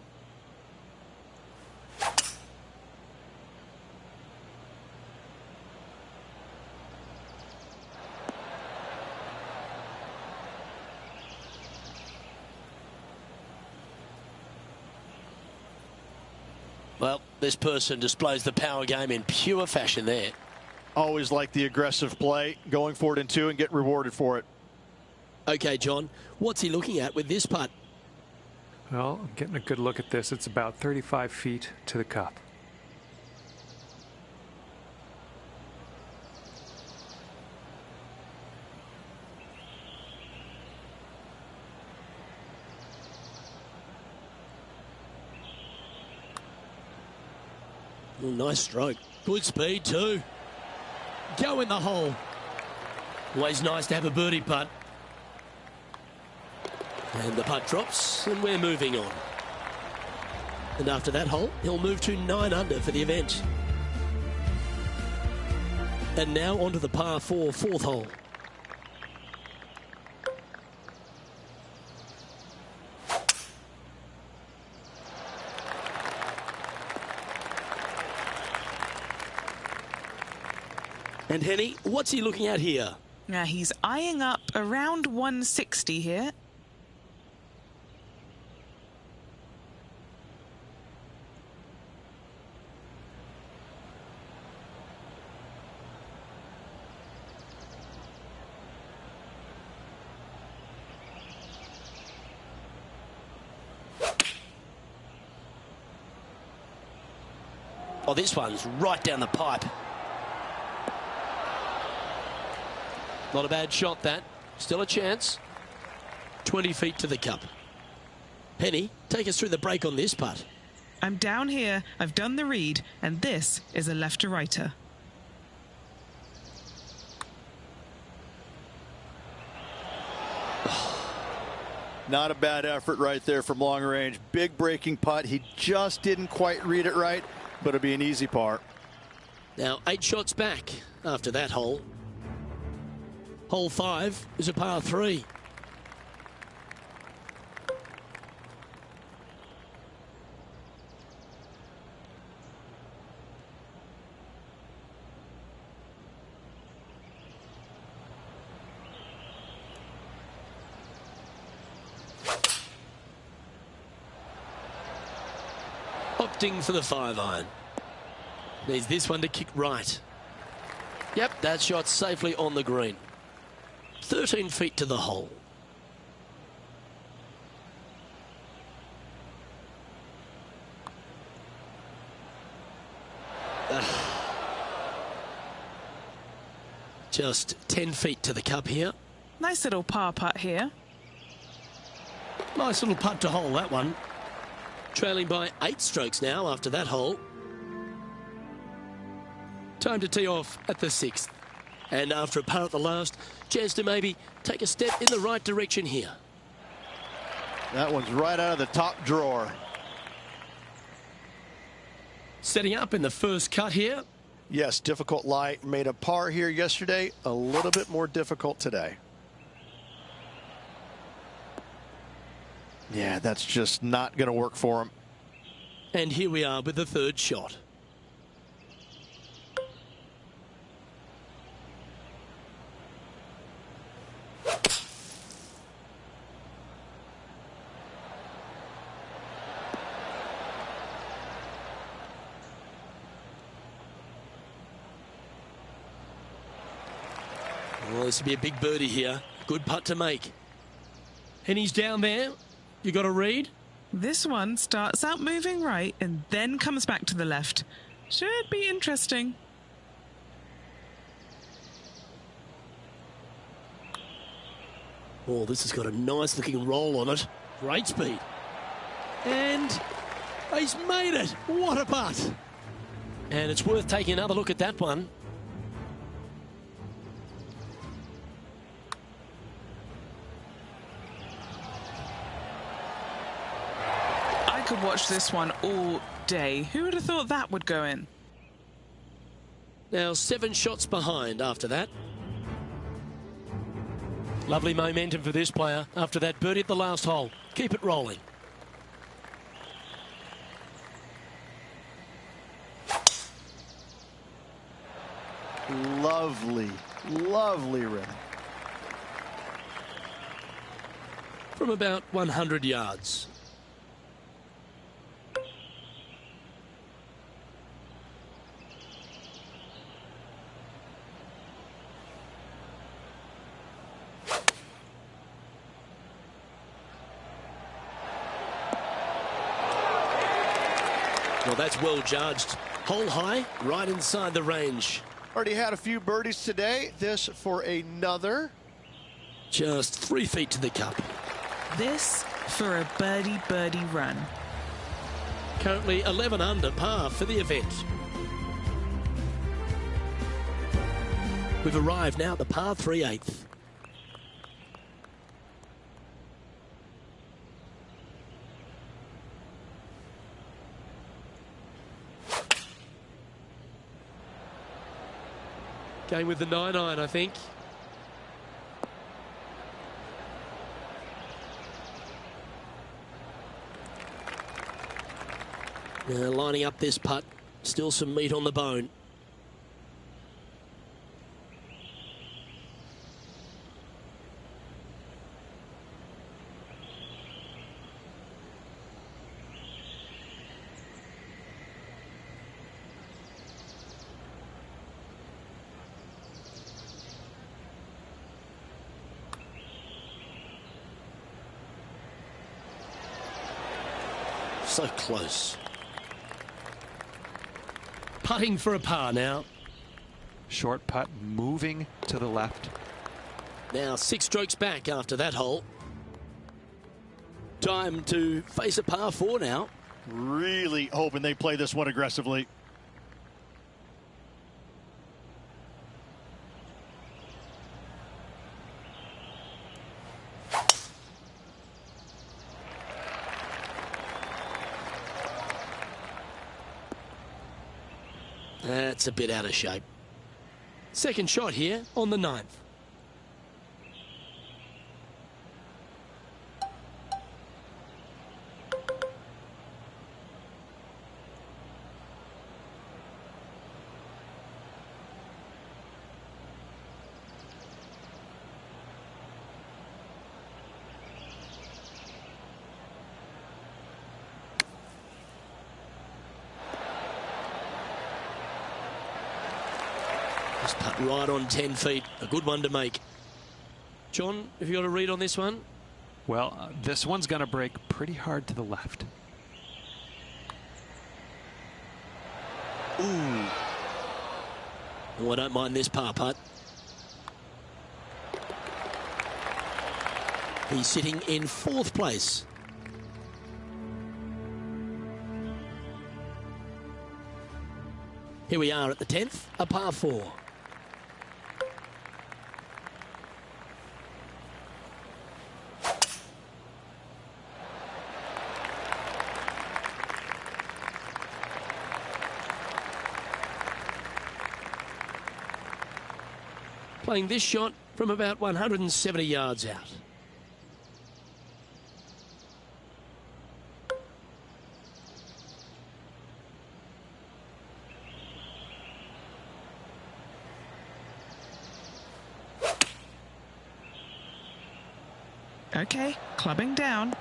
Well, this person displays the power game in pure fashion there. Always like the aggressive play, going for it in 2 and get rewarded for it. Okay, John, what's he looking at with this putt? Well, I'm getting a good look at this. It's about 35 feet to the cup. Oh, nice stroke. Good speed too. Go in the hole. Always nice to have a birdie putt. And the putt drops, and we're moving on. And after that hole, he'll move to 9 under for the event. And now onto the par 4 fourth hole. And Henny, what's he looking at here? Now he's eyeing up around 160 here. Oh, this one's right down the pipe. Not a bad shot, that. Still a chance. 20 feet to the cup. Penny, take us through the break on this putt. I'm down here, I've done the read, and this is a left-to-righter. Not a bad effort right there from long range. Big breaking putt. He just didn't quite read it right, but it'll be an easy par. Now 8 shots back after that hole. Hole 5 is a par 3. Opting for the 5-iron. Needs this one to kick right. Yep, that shot's safely on the green. 13 feet to the hole. Just 10 feet to the cup here. Nice little par putt here. Nice little putt to hole, that one. Trailing by 8 strokes now after that hole. Time to tee off at the 6th. And after a par at the last, chance to maybe take a step in the right direction here. That one's right out of the top drawer. Setting up in the first cut here. Yes, difficult lie. Made a par here yesterday. A little bit more difficult today. Yeah, that's just not going to work for him. And here we are with the 3rd shot. Well, this will be a big birdie here. Good putt to make. Henny's down there. You got a read? This one starts out moving right and then comes back to the left. Should be interesting. Oh, this has got a nice looking roll on it. Great speed. And he's made it. What a putt. And it's worth taking another look at that one. I could watch this one all day. Who would have thought that would go in? Now 7 shots behind after that. Lovely momentum for this player after that birdie at the last hole. Keep it rolling. Lovely, lovely rhythm. From about 100 yards. Well, that's well judged. Hole high, right inside the range. Already had a few birdies today. This for another. Just 3 feet to the cup. This for a birdie run. Currently 11 under par for the event. We've arrived now at the par 3/8. Going with the 9-iron, I think. Now lining up this putt. Still some meat on the bone. So close. Putting for a par now. Short putt moving to the left. Now 6 strokes back after that hole. Time to face a par 4 now. Really hoping they play this one aggressively. That's a bit out of shape. Second shot here on the 9th. Just putt right on 10 feet. A good one to make. John, have you got a read on this one? Well, this one's going to break pretty hard to the left. Ooh. Oh, I don't mind this par putt. He's sitting in 4th place. Here we are at the 10th, a par 4. Playing this shot from about 170 yards out. Okay, clubbing down.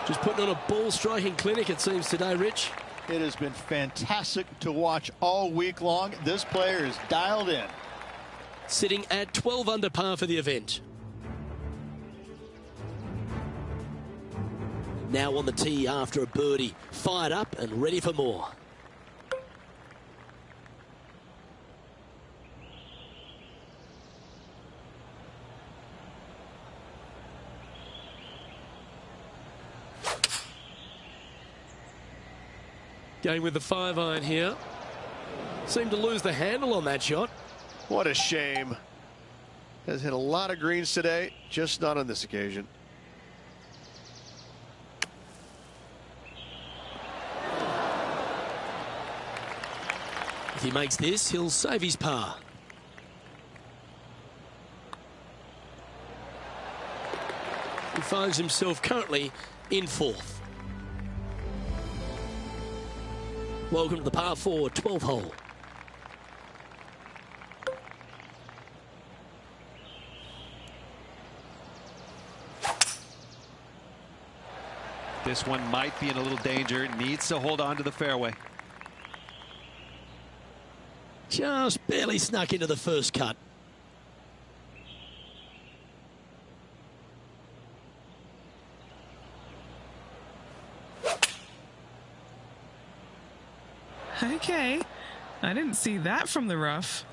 Just putting on a ball striking clinic, it seems, today, Rich. It has been fantastic to watch all week long. This player is dialed in. sitting at 12 under par for the event. Now on the tee after a birdie, fired up and ready for more. Going with the 5-iron here. Seemed to lose the handle on that shot. What a shame. Has hit a lot of greens today, just not on this occasion. If he makes this, he'll save his par. He finds himself currently in 4th. Welcome to the par 4 12th hole. This one might be in a little danger. Needs to hold on to the fairway. Just barely snuck into the first cut. Okay, I didn't see that from the rough.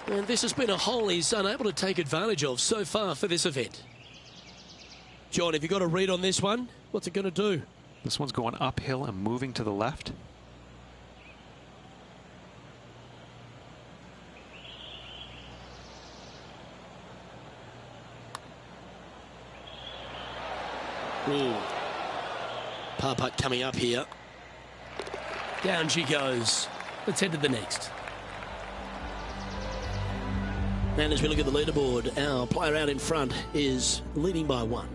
And this has been a hole he's unable to take advantage of so far for this event. John, have you got a read on this one? What's it going to do? This one's going uphill and moving to the left. Ooh. Par putt coming up here. Down she goes. Let's head to the next. And as we look at the leaderboard, our player out in front is leading by 1.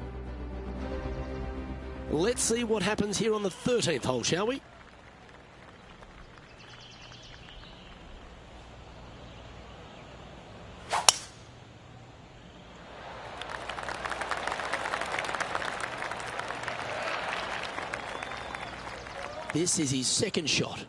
Let's see what happens here on the 13th hole, shall we? This is his second shot.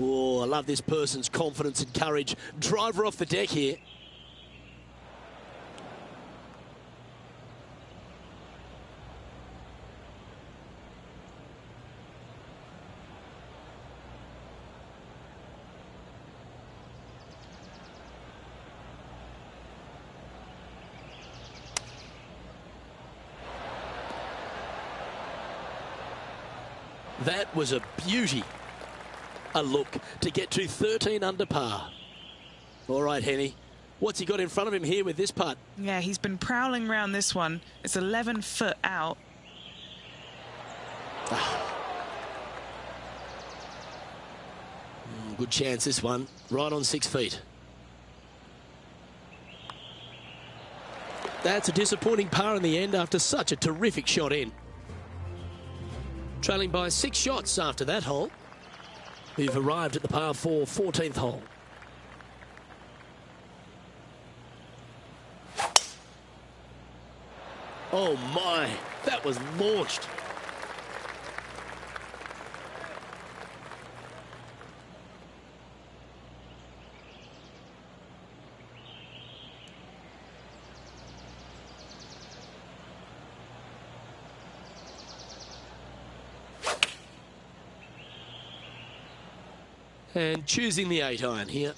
Oh, I love this person's confidence and courage. Driver off the deck here. That was a beauty. A look to get to 13 under par. All right, Henny. What's he got in front of him here with this putt? Yeah, he's been prowling around this one. It's 11 foot out. Good chance, this one. Right on 6 feet. That's a disappointing par in the end after such a terrific shot in. Trailing by 6 shots after that hole. We've arrived at the par 4 14th hole. Oh my, that was launched. And choosing the 8-iron here.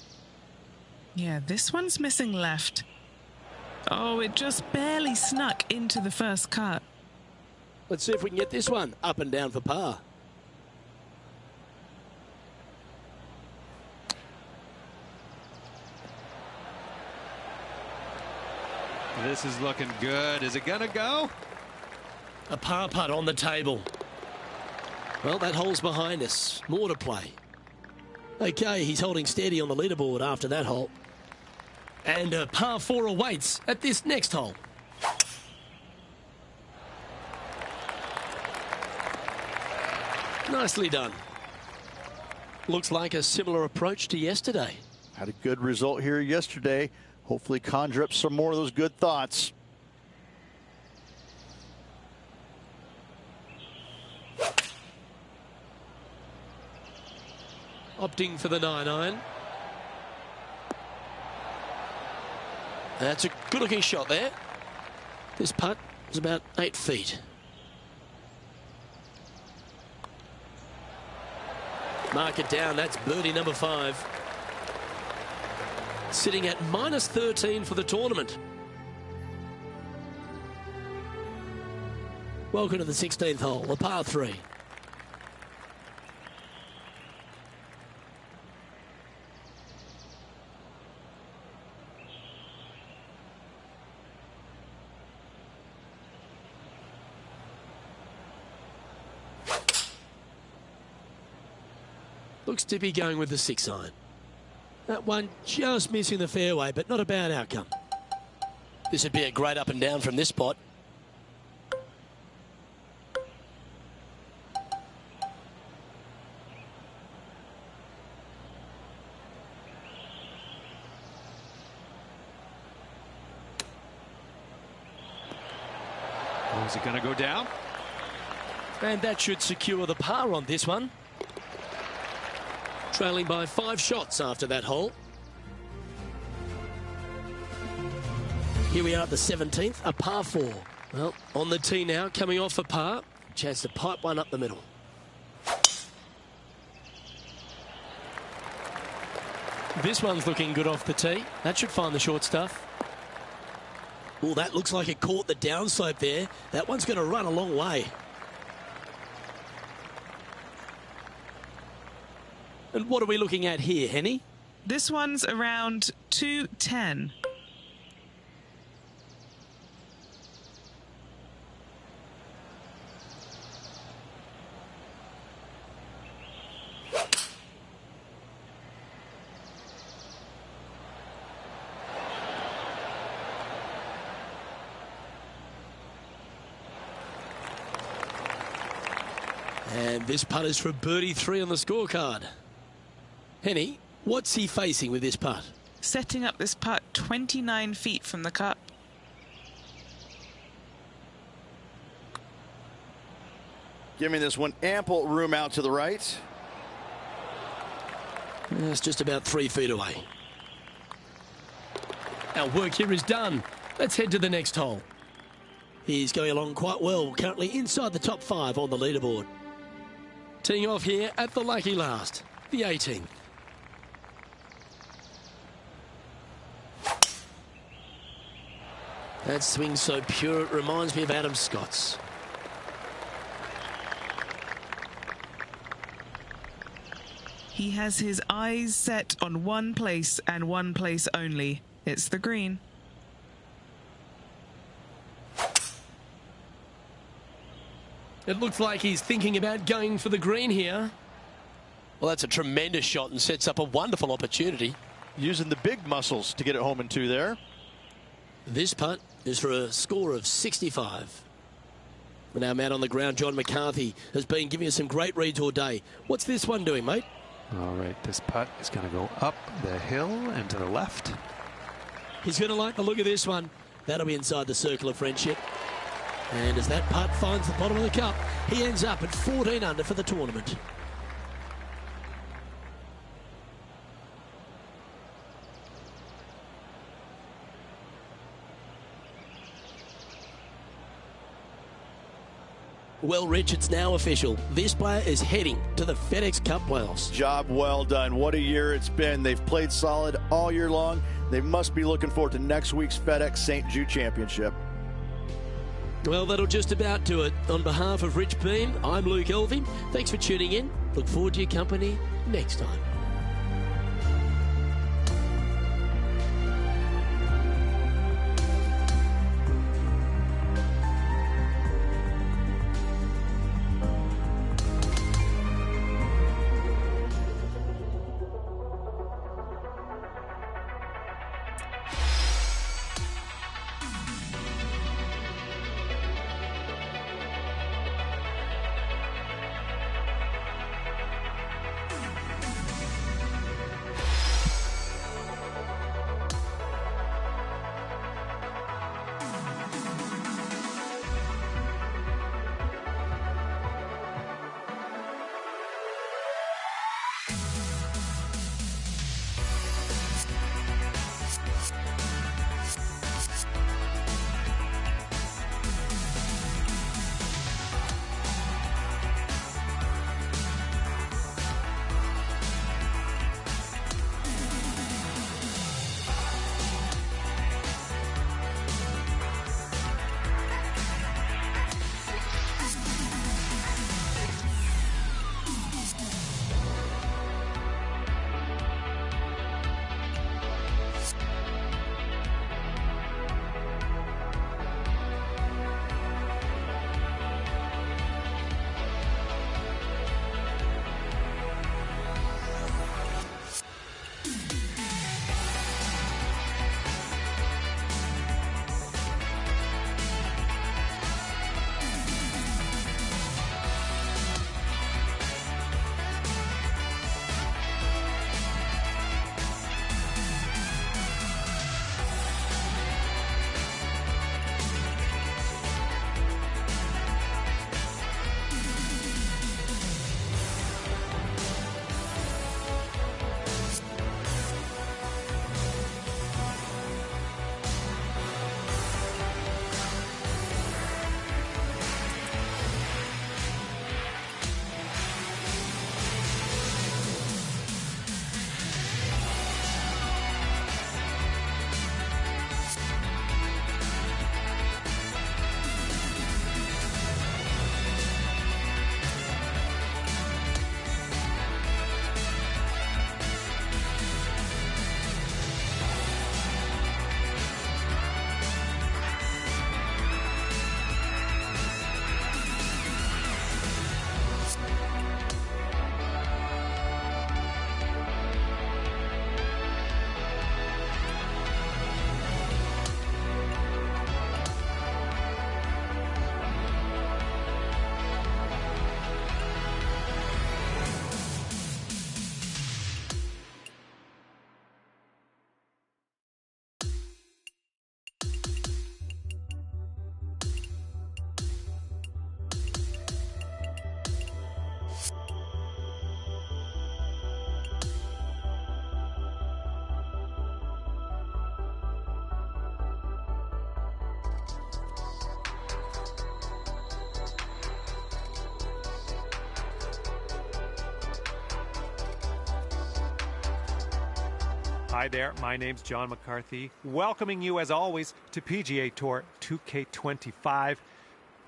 Yeah, this one's missing left. Oh, it just barely snuck into the first cut. Let's see if we can get this one up and down for par. This is looking good. Is it gonna go? A par putt on the table. Well, that hole's behind us. More to play. Okay, he's holding steady on the leaderboard after that hole. And a par 4 awaits at this next hole. Nicely done. Looks like a similar approach to yesterday. Had a good result here yesterday. Hopefully conjure up some more of those good thoughts. Opting for the 9-iron. That's a good-looking shot there. This putt is about 8 feet. Mark it down. That's birdie number 5. Sitting at -13 for the tournament. Welcome to the 16th hole, the par 3. Looks to be going with the 6-iron. That one just missing the fairway, but not a bad outcome. This would be a great up and down from this spot. Oh, is it going to go down? And that should secure the par on this one. Trailing by 5 shots after that hole. Here we are at the 17th, a par 4. Well, on the tee now, coming off a par. Chance to pipe one up the middle. This one's looking good off the tee. That should find the short stuff. Oh, that looks like it caught the downslope there. That one's going to run a long way. And what are we looking at here, Henny? This one's around 210. And this putt is for birdie 3 on the scorecard. Henny, what's he facing with this putt? Setting up this putt 29 feet from the cup. Giving this one ample room out to the right. It's just about 3 feet away. Our work here is done. Let's head to the next hole. He's going along quite well, currently inside the top 5 on the leaderboard. Teeing off here at the lucky last, the 18th. That swing's so pure, it reminds me of Adam Scott's. He has his eyes set on one place and one place only. It's the green. It looks like he's thinking about going for the green here. Well, that's a tremendous shot and sets up a wonderful opportunity. Using the big muscles to get it home in 2 there. This putt is for a score of 65. And our man on the ground, John McCarthy, has been giving us some great reads all day. What's this one doing, mate? All right, this putt is going to go up the hill and to the left. He's going to like the look of this one. That'll be inside the circle of friendship. And as that putt finds the bottom of the cup, he ends up at 14 under for the tournament. Well, Rich, it's now official. This player is heading to the FedEx Cup playoffs. Job well done. What a year it's been. They've played solid all year long. They must be looking forward to next week's FedEx St. Jude Championship. Well, that'll just about do it. On behalf of Rich Bean, I'm Luke Elvey. Thanks for tuning in. Look forward to your company next time. Hi there, my name's John McCarthy, welcoming you as always to PGA Tour 2K25.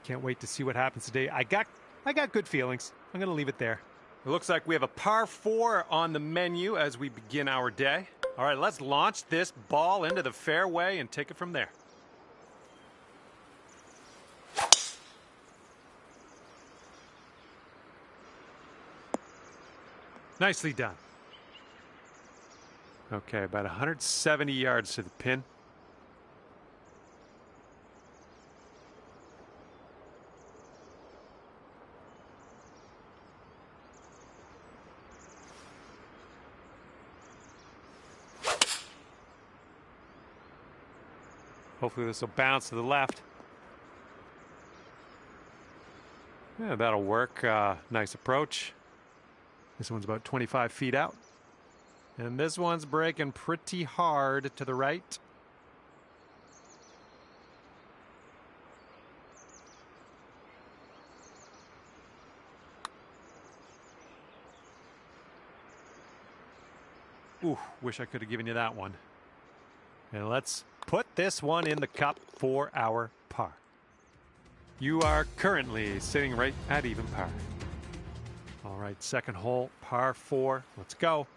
Can't wait to see what happens today. I got good feelings. I'm going to leave it there. It looks like we have a par 4 on the menu as we begin our day. All right, let's launch this ball into the fairway and take it from there. Nicely done. Okay, about 170 yards to the pin. Hopefully this will bounce to the left. Yeah, that'll work. Nice approach. This one's about 25 feet out. And this one's breaking pretty hard to the right. Ooh, wish I could have given you that one. And let's put this one in the cup for our par. You are currently sitting right at even par. All right, second hole, par 4. Let's go.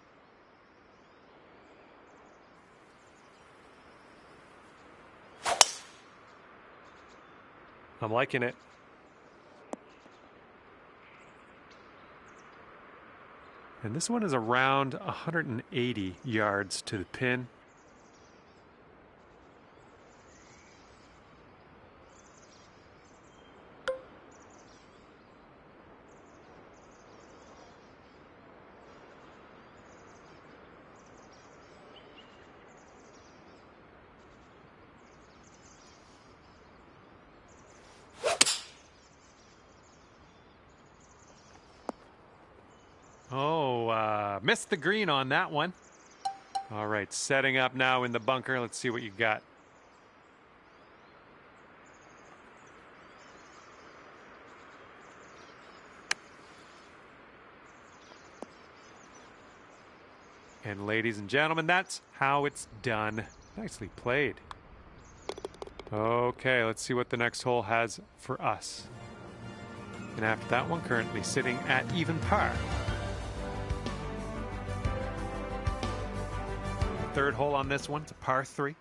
I'm liking it. And this one is around 180 yards to the pin. Missed the green on that one. All right, setting up now in the bunker. Let's see what you got. And ladies and gentlemen, that's how it's done. Nicely played. Okay, let's see what the next hole has for us. And after that one, currently sitting at even par. Third hole on this one, it's a par 3.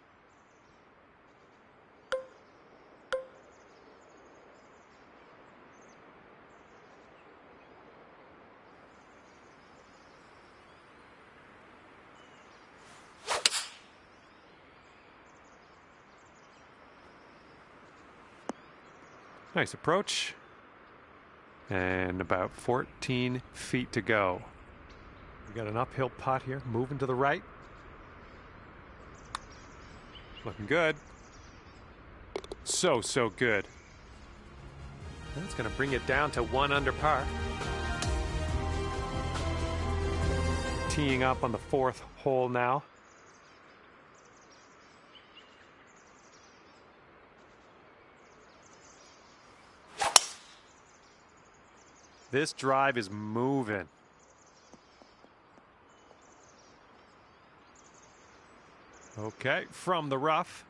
Nice approach. And about 14 feet to go. We got an uphill putt here, moving to the right. Looking good. So good. That's going to bring it down to 1 under par. Teeing up on the 4th hole now. This drive is moving. Okay, from the rough.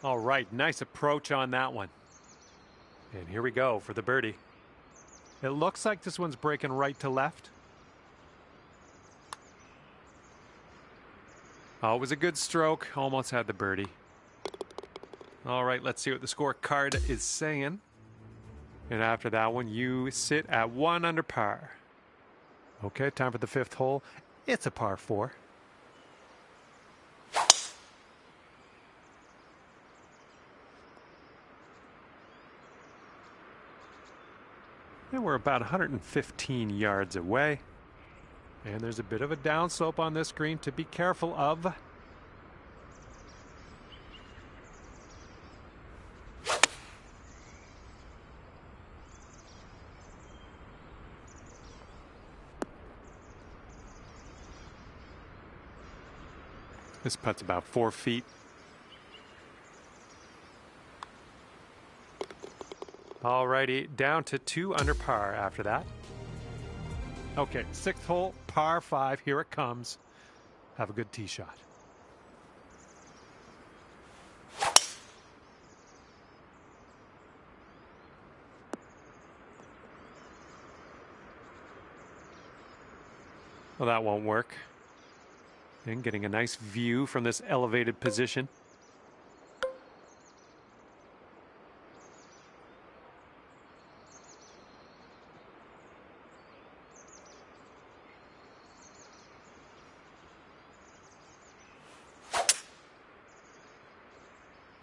All right, nice approach on that one. And here we go for the birdie. It looks like this one's breaking right to left. Oh, it was a good stroke. Almost had the birdie. All right, let's see what the scorecard is saying. And after that one, you sit at 1 under par. Okay, time for the 5th hole. It's a par 4. And we're about 115 yards away. And there's a bit of a downslope on this green to be careful of. This putt's about 4 feet. Alrighty, down to 2 under par after that. Okay, 6th hole, par 5. Here it comes. Have a good tee shot. Well, that won't work. And getting a nice view from this elevated position.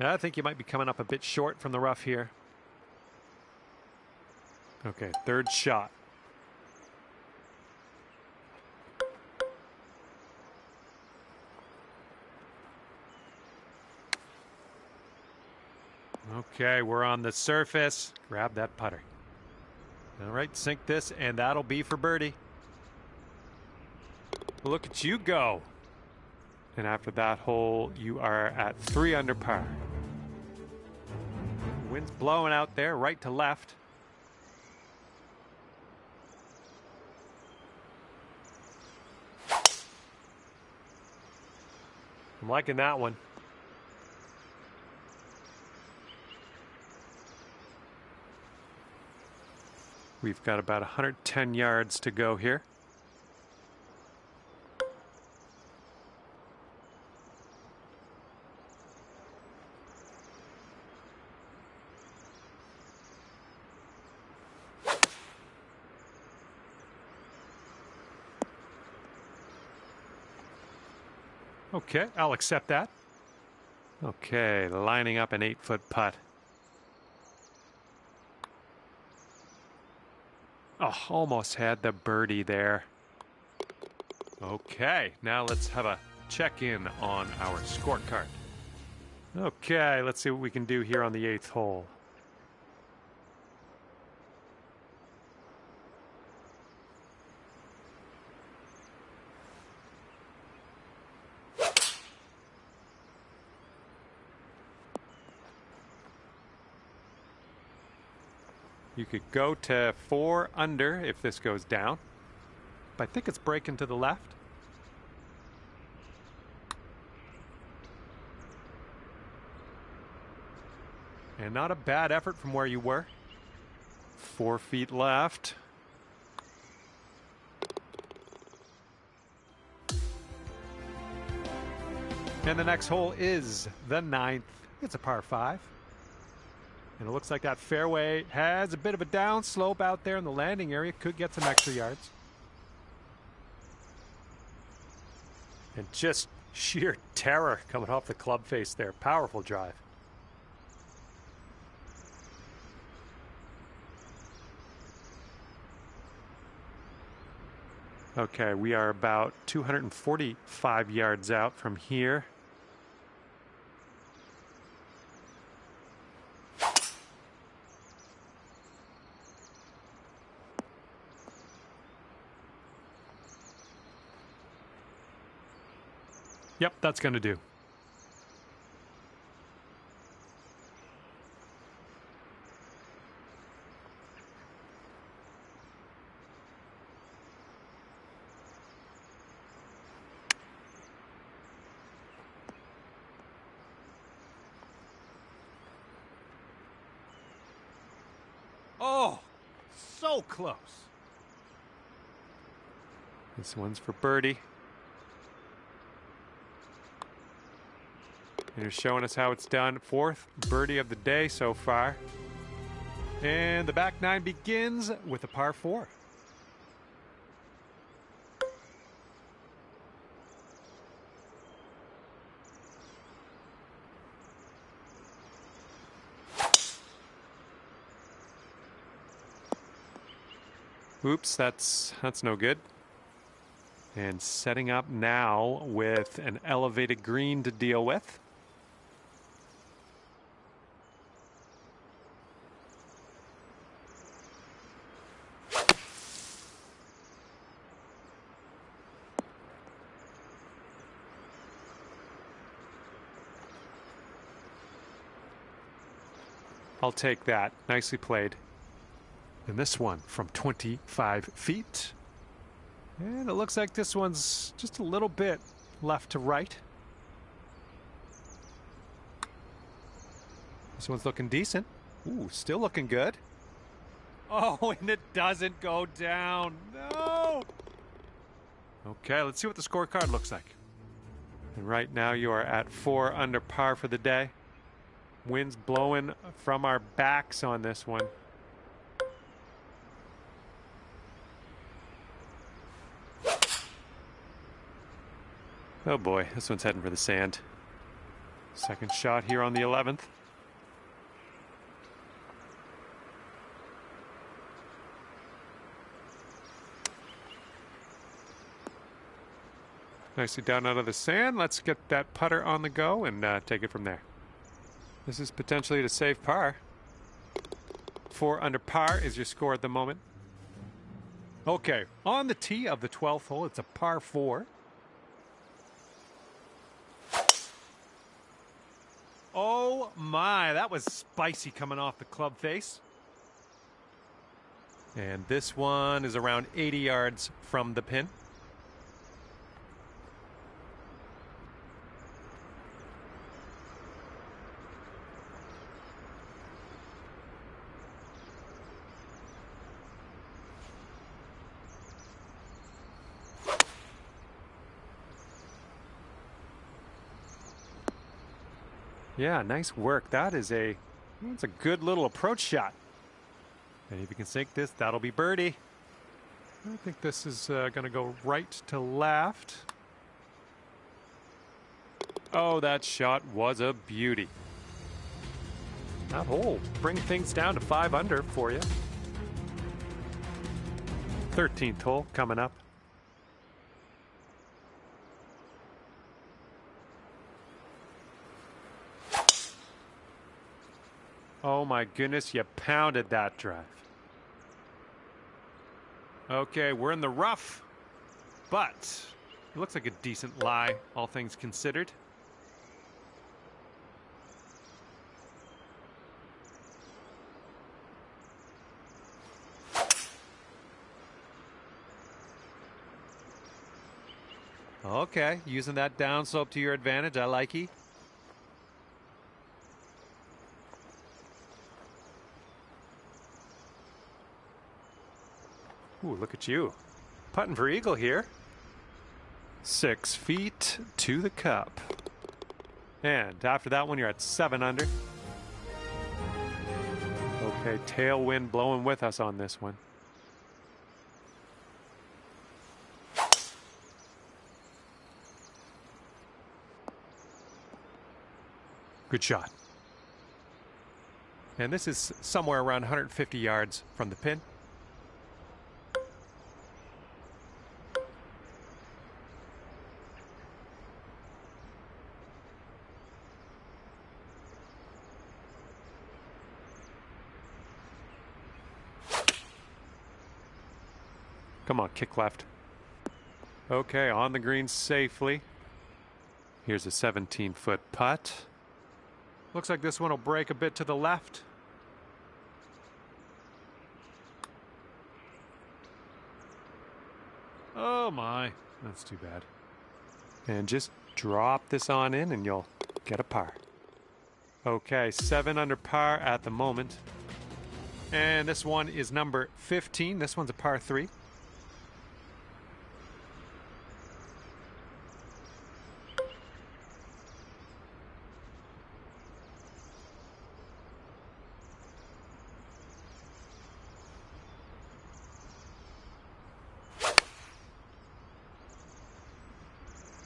I think you might be coming up a bit short from the rough here. Okay, 3rd shot. Okay, we're on the surface. Grab that putter. All right, sink this, and that'll be for birdie. Look at you go. And after that hole, you are at 3 under par. Wind's blowing out there, right to left. I'm liking that one. We've got about 110 yards to go here. Okay, I'll accept that. Okay, lining up an 8-foot putt. Oh, almost had the birdie there. Okay, now let's have a check-in on our scorecard. Okay, let's see what we can do here on the 8th hole. You could go to 4 under if this goes down. But I think it's breaking to the left. And not a bad effort from where you were. 4 feet left. And the next hole is the 9th. It's a par 5. And it looks like that fairway has a bit of a down slope out there in the landing area. Could get some extra yards. And just sheer terror coming off the club face there. Powerful drive. Okay, we are about 245 yards out from here. Yep, that's going to do. Oh, so close. This one's for birdie. They're showing us how it's done. 4th birdie of the day so far. And the back 9 begins with a par 4. Oops, that's no good. And setting up now with an elevated green to deal with. I'll take that. Nicely played. And this one from 25 feet. And it looks like this one's just a little bit left to right. This one's looking decent. Ooh, still looking good. Oh, and it doesn't go down. No! Okay, let's see what the scorecard looks like. And right now you are at 4 under par for the day. Wind's blowing from our backs on this one. Oh boy, this one's heading for the sand. Second shot here on the 11th. Nicely down out of the sand. Let's get that putter on the go and take it from there. This is potentially to save par. 4 under par is your score at the moment. Okay, on the tee of the 12th hole, it's a par 4. Oh my, that was spicy coming off the club face. And this one is around 80 yards from the pin. Yeah, nice work. That's a good little approach shot. And if you can sink this, that'll be birdie. I think this is going to go right to left. Oh, that shot was a beauty. That hole bring things down to 5 under for you. 13th hole coming up. Oh my goodness, you pounded that drive. Okay, we're in the rough, but it looks like a decent lie, all things considered. Okay, using that downslope to your advantage, I like it. Ooh, look at you. Putting for eagle here. 6 feet to the cup. And after that one, you're at 7 under. Okay, tailwind blowing with us on this one. Good shot. And this is somewhere around 150 yards from the pin. Come on, kick left. Okay, on the green safely. Here's a 17-foot putt. Looks like this one will break a bit to the left. Oh my, that's too bad. And just drop this on in and you'll get a par. Okay, 7 under par at the moment. And this one is number 15. This one's a par 3.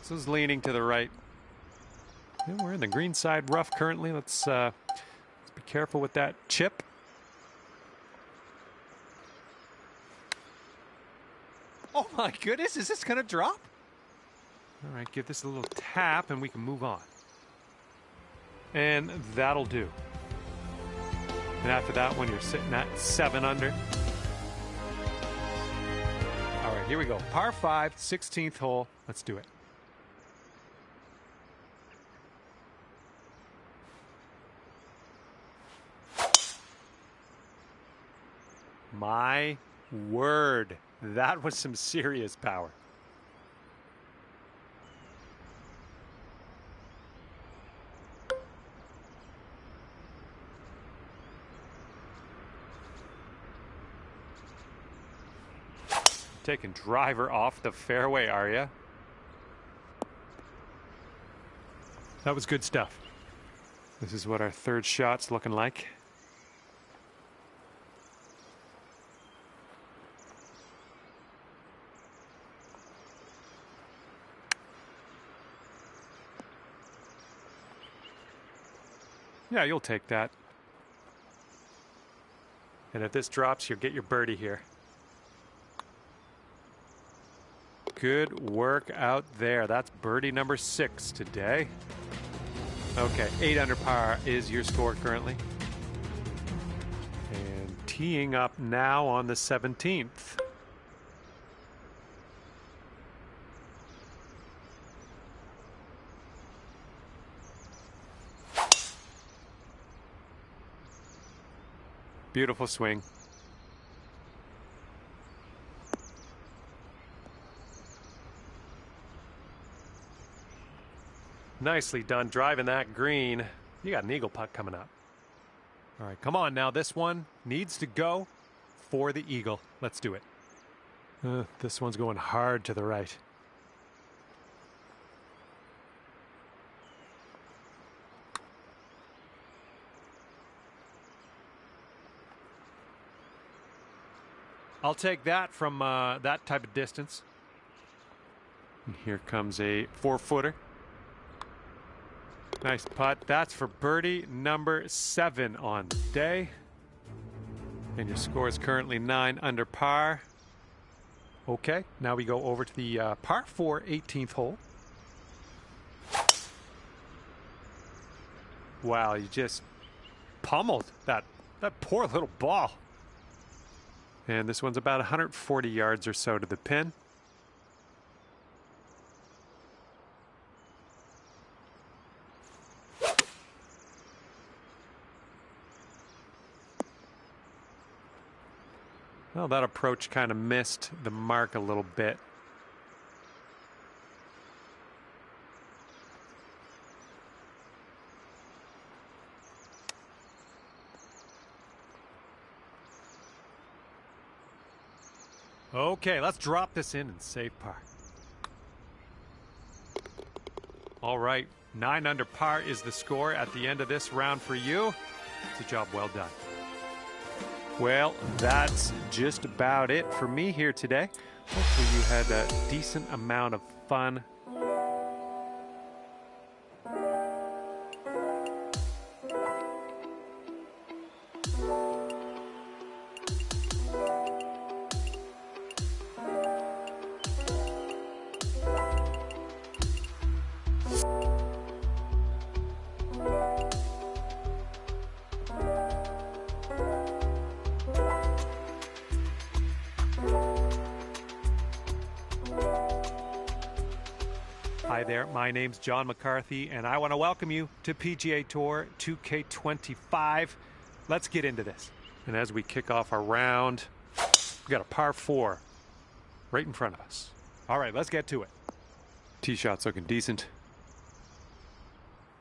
This is leaning to the right. And we're in the green side rough currently. Let's be careful with that chip. Oh my goodness, is this going to drop? All right, give this a little tap and we can move on. And that'll do. And after that one, you're sitting at 7 under. All right, here we go. Par 5, 16th hole. Let's do it. My word, that was some serious power. Taking driver off the fairway, are ya? That was good stuff. This is what our third shot's looking like. Yeah, you'll take that. And if this drops, you'll get your birdie here. Good work out there. That's birdie number 6 today. Okay, 8 under par is your score currently. And teeing up now on the 17th. Beautiful swing. Nicely done driving that green. You got an eagle putt coming up. All right, come on now. This one needs to go for the eagle. Let's do it. This one's going hard to the right. I'll take that from that type of distance. And here comes a 4-footer. Nice putt. That's for birdie number 7 on the day. And your score is currently 9 under par. Okay, now we go over to the par 4 18th hole. Wow, you just pummeled that poor little ball. And this one's about 140 yards or so to the pin. Well, that approach kind of missed the mark a little bit. Okay, let's drop this in and save par. All right, 9 under par is the score at the end of this round for you. It's a job well done. Well, that's just about it for me here today. Hopefully you had a decent amount of fun. Hi there, my name's John McCarthy, and I want to welcome you to PGA Tour 2K25. Let's get into this. And as we kick off our round, we got a par 4 right in front of us. All right, let's get to it. Tee shot's looking decent.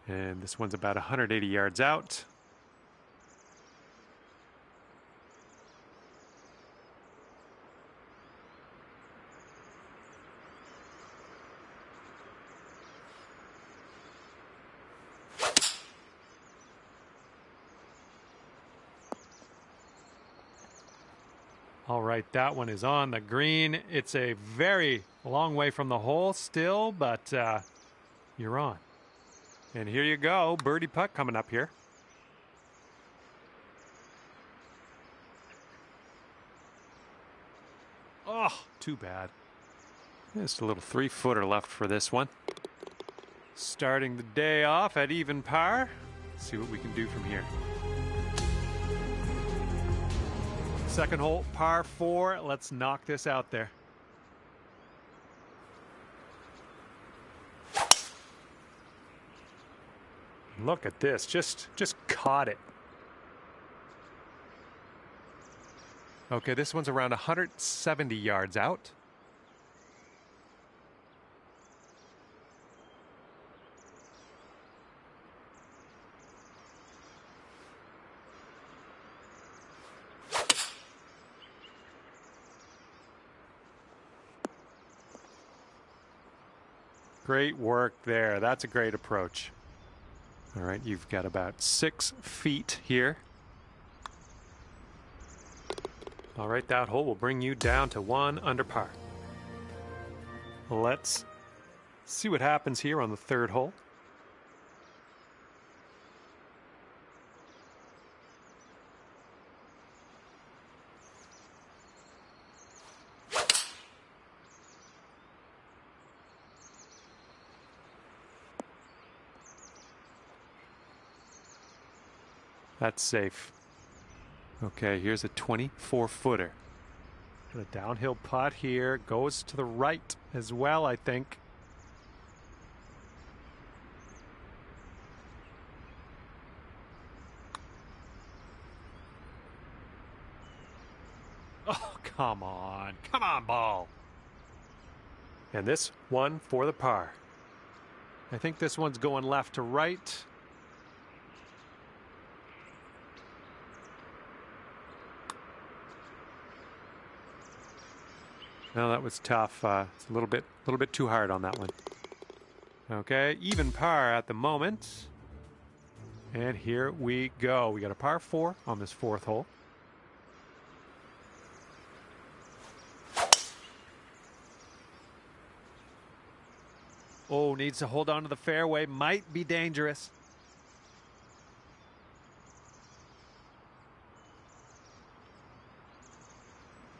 And this one's about 180 yards out. All right, that one is on the green. It's a very long way from the hole still, but you're on. And here you go, birdie putt coming up here. Oh, too bad. Just a little 3-footer left for this one. Starting the day off at even par. Let's see what we can do from here. Second hole, par 4. Let's knock this out there. Look at this. Just caught it. Okay, this one's around 170 yards out. Great work there. That's a great approach. All right, you've got about 6 feet here. All right, that hole will bring you down to 1 under par. Let's see what happens here on the 3rd hole. That's safe. Okay, here's a 24-footer. A downhill putt here. Goes to the right as well, I think. Oh, come on. Come on, ball. And this one for the par. I think this one's going left to right. No, that was tough. It's a little bit too hard on that one. Okay, even par at the moment. And here we go. We got a par 4 on this 4th hole. Oh, needs to hold on to the fairway. Might be dangerous.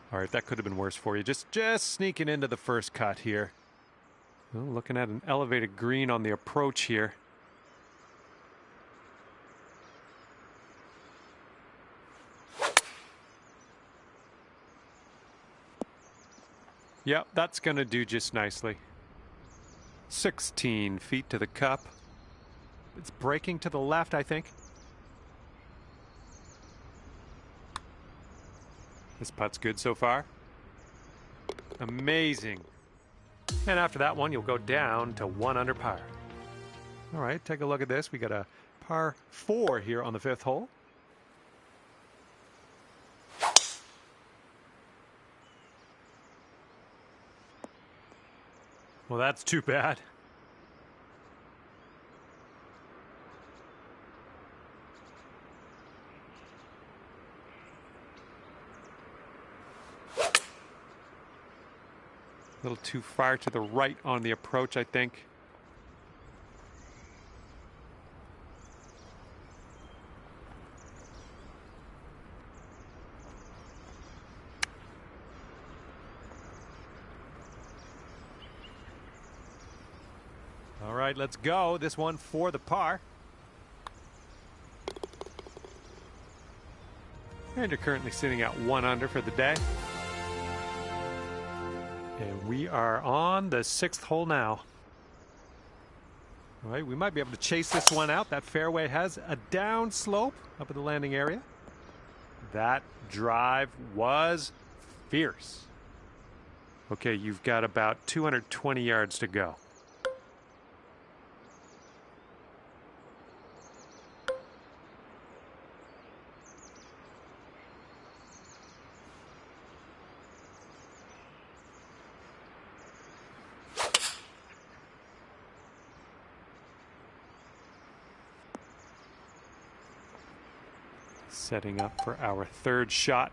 All right, that could have been worse for you. Just sneaking into the first cut here. Well, looking at an elevated green on the approach here. Yep, that's going to do just nicely. 16 feet to the cup. It's breaking to the left, I think. This putt's good so far. Amazing. And after that one, you'll go down to 1 under par. All right, take a look at this. We got a par 4 here on the 5th hole. Well, that's too bad. A little too far to the right on the approach, I think. All right, let's go. This one for the par. And you're currently sitting at 1 under for the day. And we are on the 6th hole now. All right, we might be able to chase this one out. That fairway has a down slope up at the landing area. That drive was fierce. Okay, you've got about 220 yards to go. Setting up for our 3rd shot.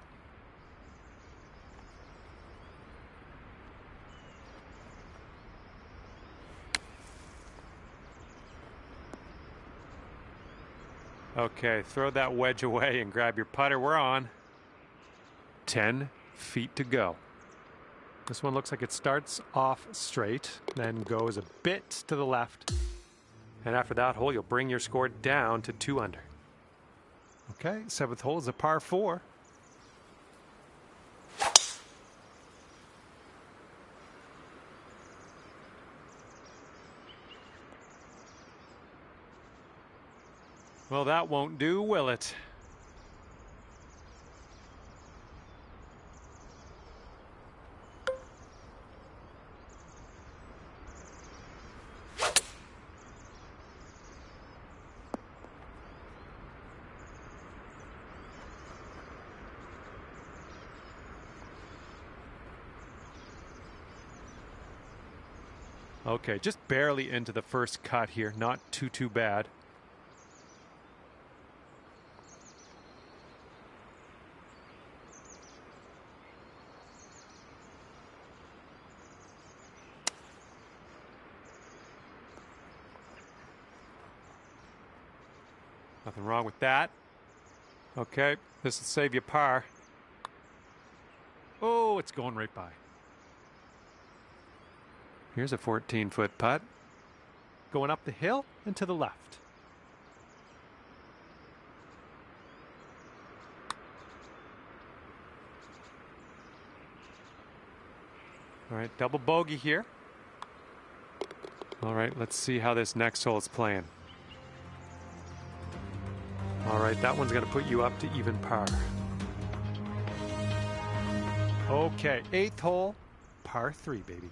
Okay, throw that wedge away and grab your putter. We're on. 10 feet to go. This one looks like it starts off straight, then goes a bit to the left. And after that hole, you'll bring your score down to 2 under. Okay, 7th hole is a par 4. Well, that won't do, will it? Okay, just barely into the first cut here. Not too bad. Nothing wrong with that. Okay, this will save you par. Oh, it's going right by. Here's a 14-foot putt. Going up the hill and to the left. All right, double bogey here. All right, let's see how this next hole is playing. All right, that one's going to put you up to even par. Okay, 8th hole, par 3, baby.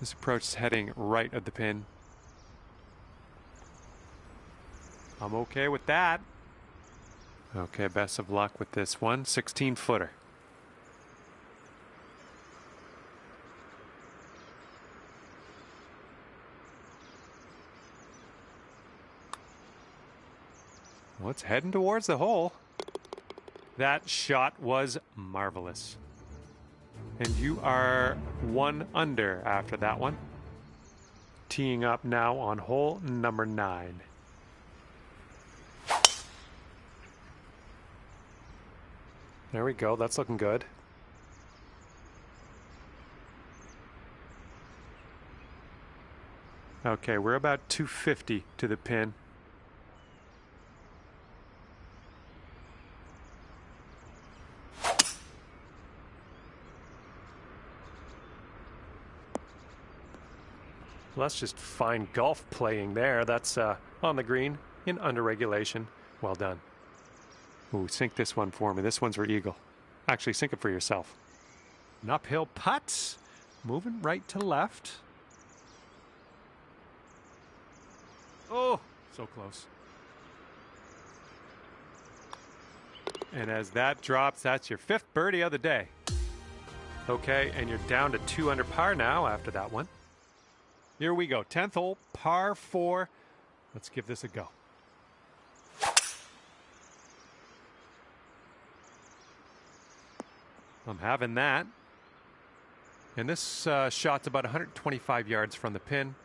This approach is heading right at the pin. I'm okay with that. Okay, best of luck with this one. 16-footer. Well, it's heading towards the hole. That shot was marvelous. And you are 1 under after that one. Teeing up now on hole number 9. There we go. That's looking good. Okay, we're about 250 to the pin. Well, that's just fine golf playing there. That's on the green in under regulation. Well done. Ooh, sink this one for me. This one's for eagle. Actually, sink it for yourself. An uphill putt. Moving right to left. Oh, so close. And as that drops, that's your 5th birdie of the day. Okay, and you're down to 2 under par now after that one. Here we go. 10th hole, par 4. Let's give this a go. I'm having that. And this shot's about 125 yards from the pin.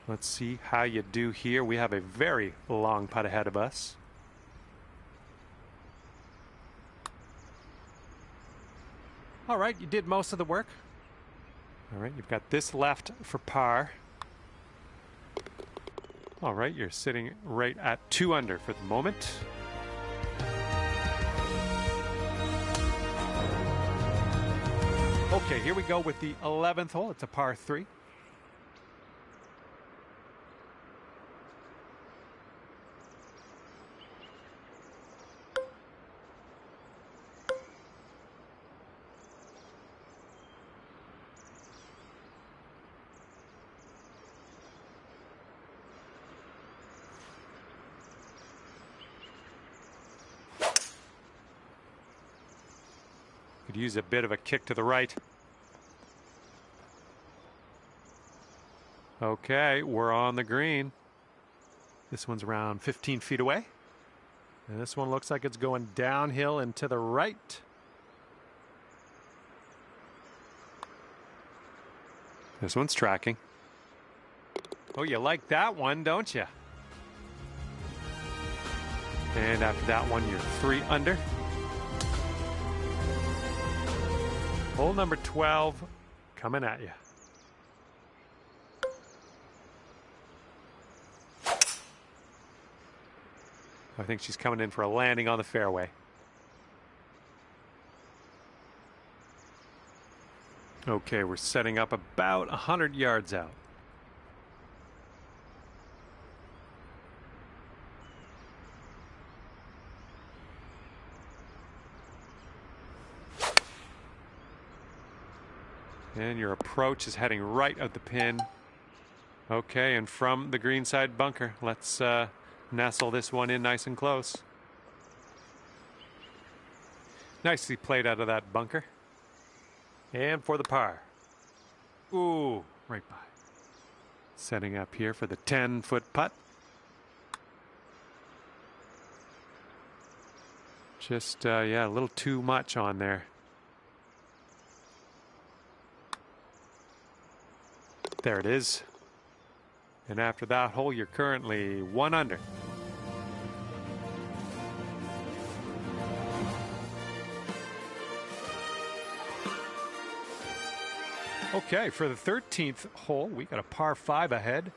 Let's see how you do here. We have a very long putt ahead of us. All right, you did most of the work. All right, you've got this left for par. All right, you're sitting right at 2 under for the moment. Okay, here we go with the 11th hole. It's a par 3. Could use a bit of a kick to the right. Okay, we're on the green. This one's around 15 feet away. And this one looks like it's going downhill and to the right. This one's tracking. Oh, you like that one, don't you? And after that one, you're 3 under. Hole number 12 coming at you. I think she's coming in for a landing on the fairway. Okay, we're setting up about 100 yards out. And your approach is heading right at the pin. Okay, and from the green side bunker, let's nestle this one in nice and close. Nicely played out of that bunker. And for the par. Ooh, right by. Setting up here for the 10-foot putt. Just, yeah, a little too much on there. There it is. And after that hole, you're currently 1 under. Okay, for the 13th hole, we got a par 5 ahead.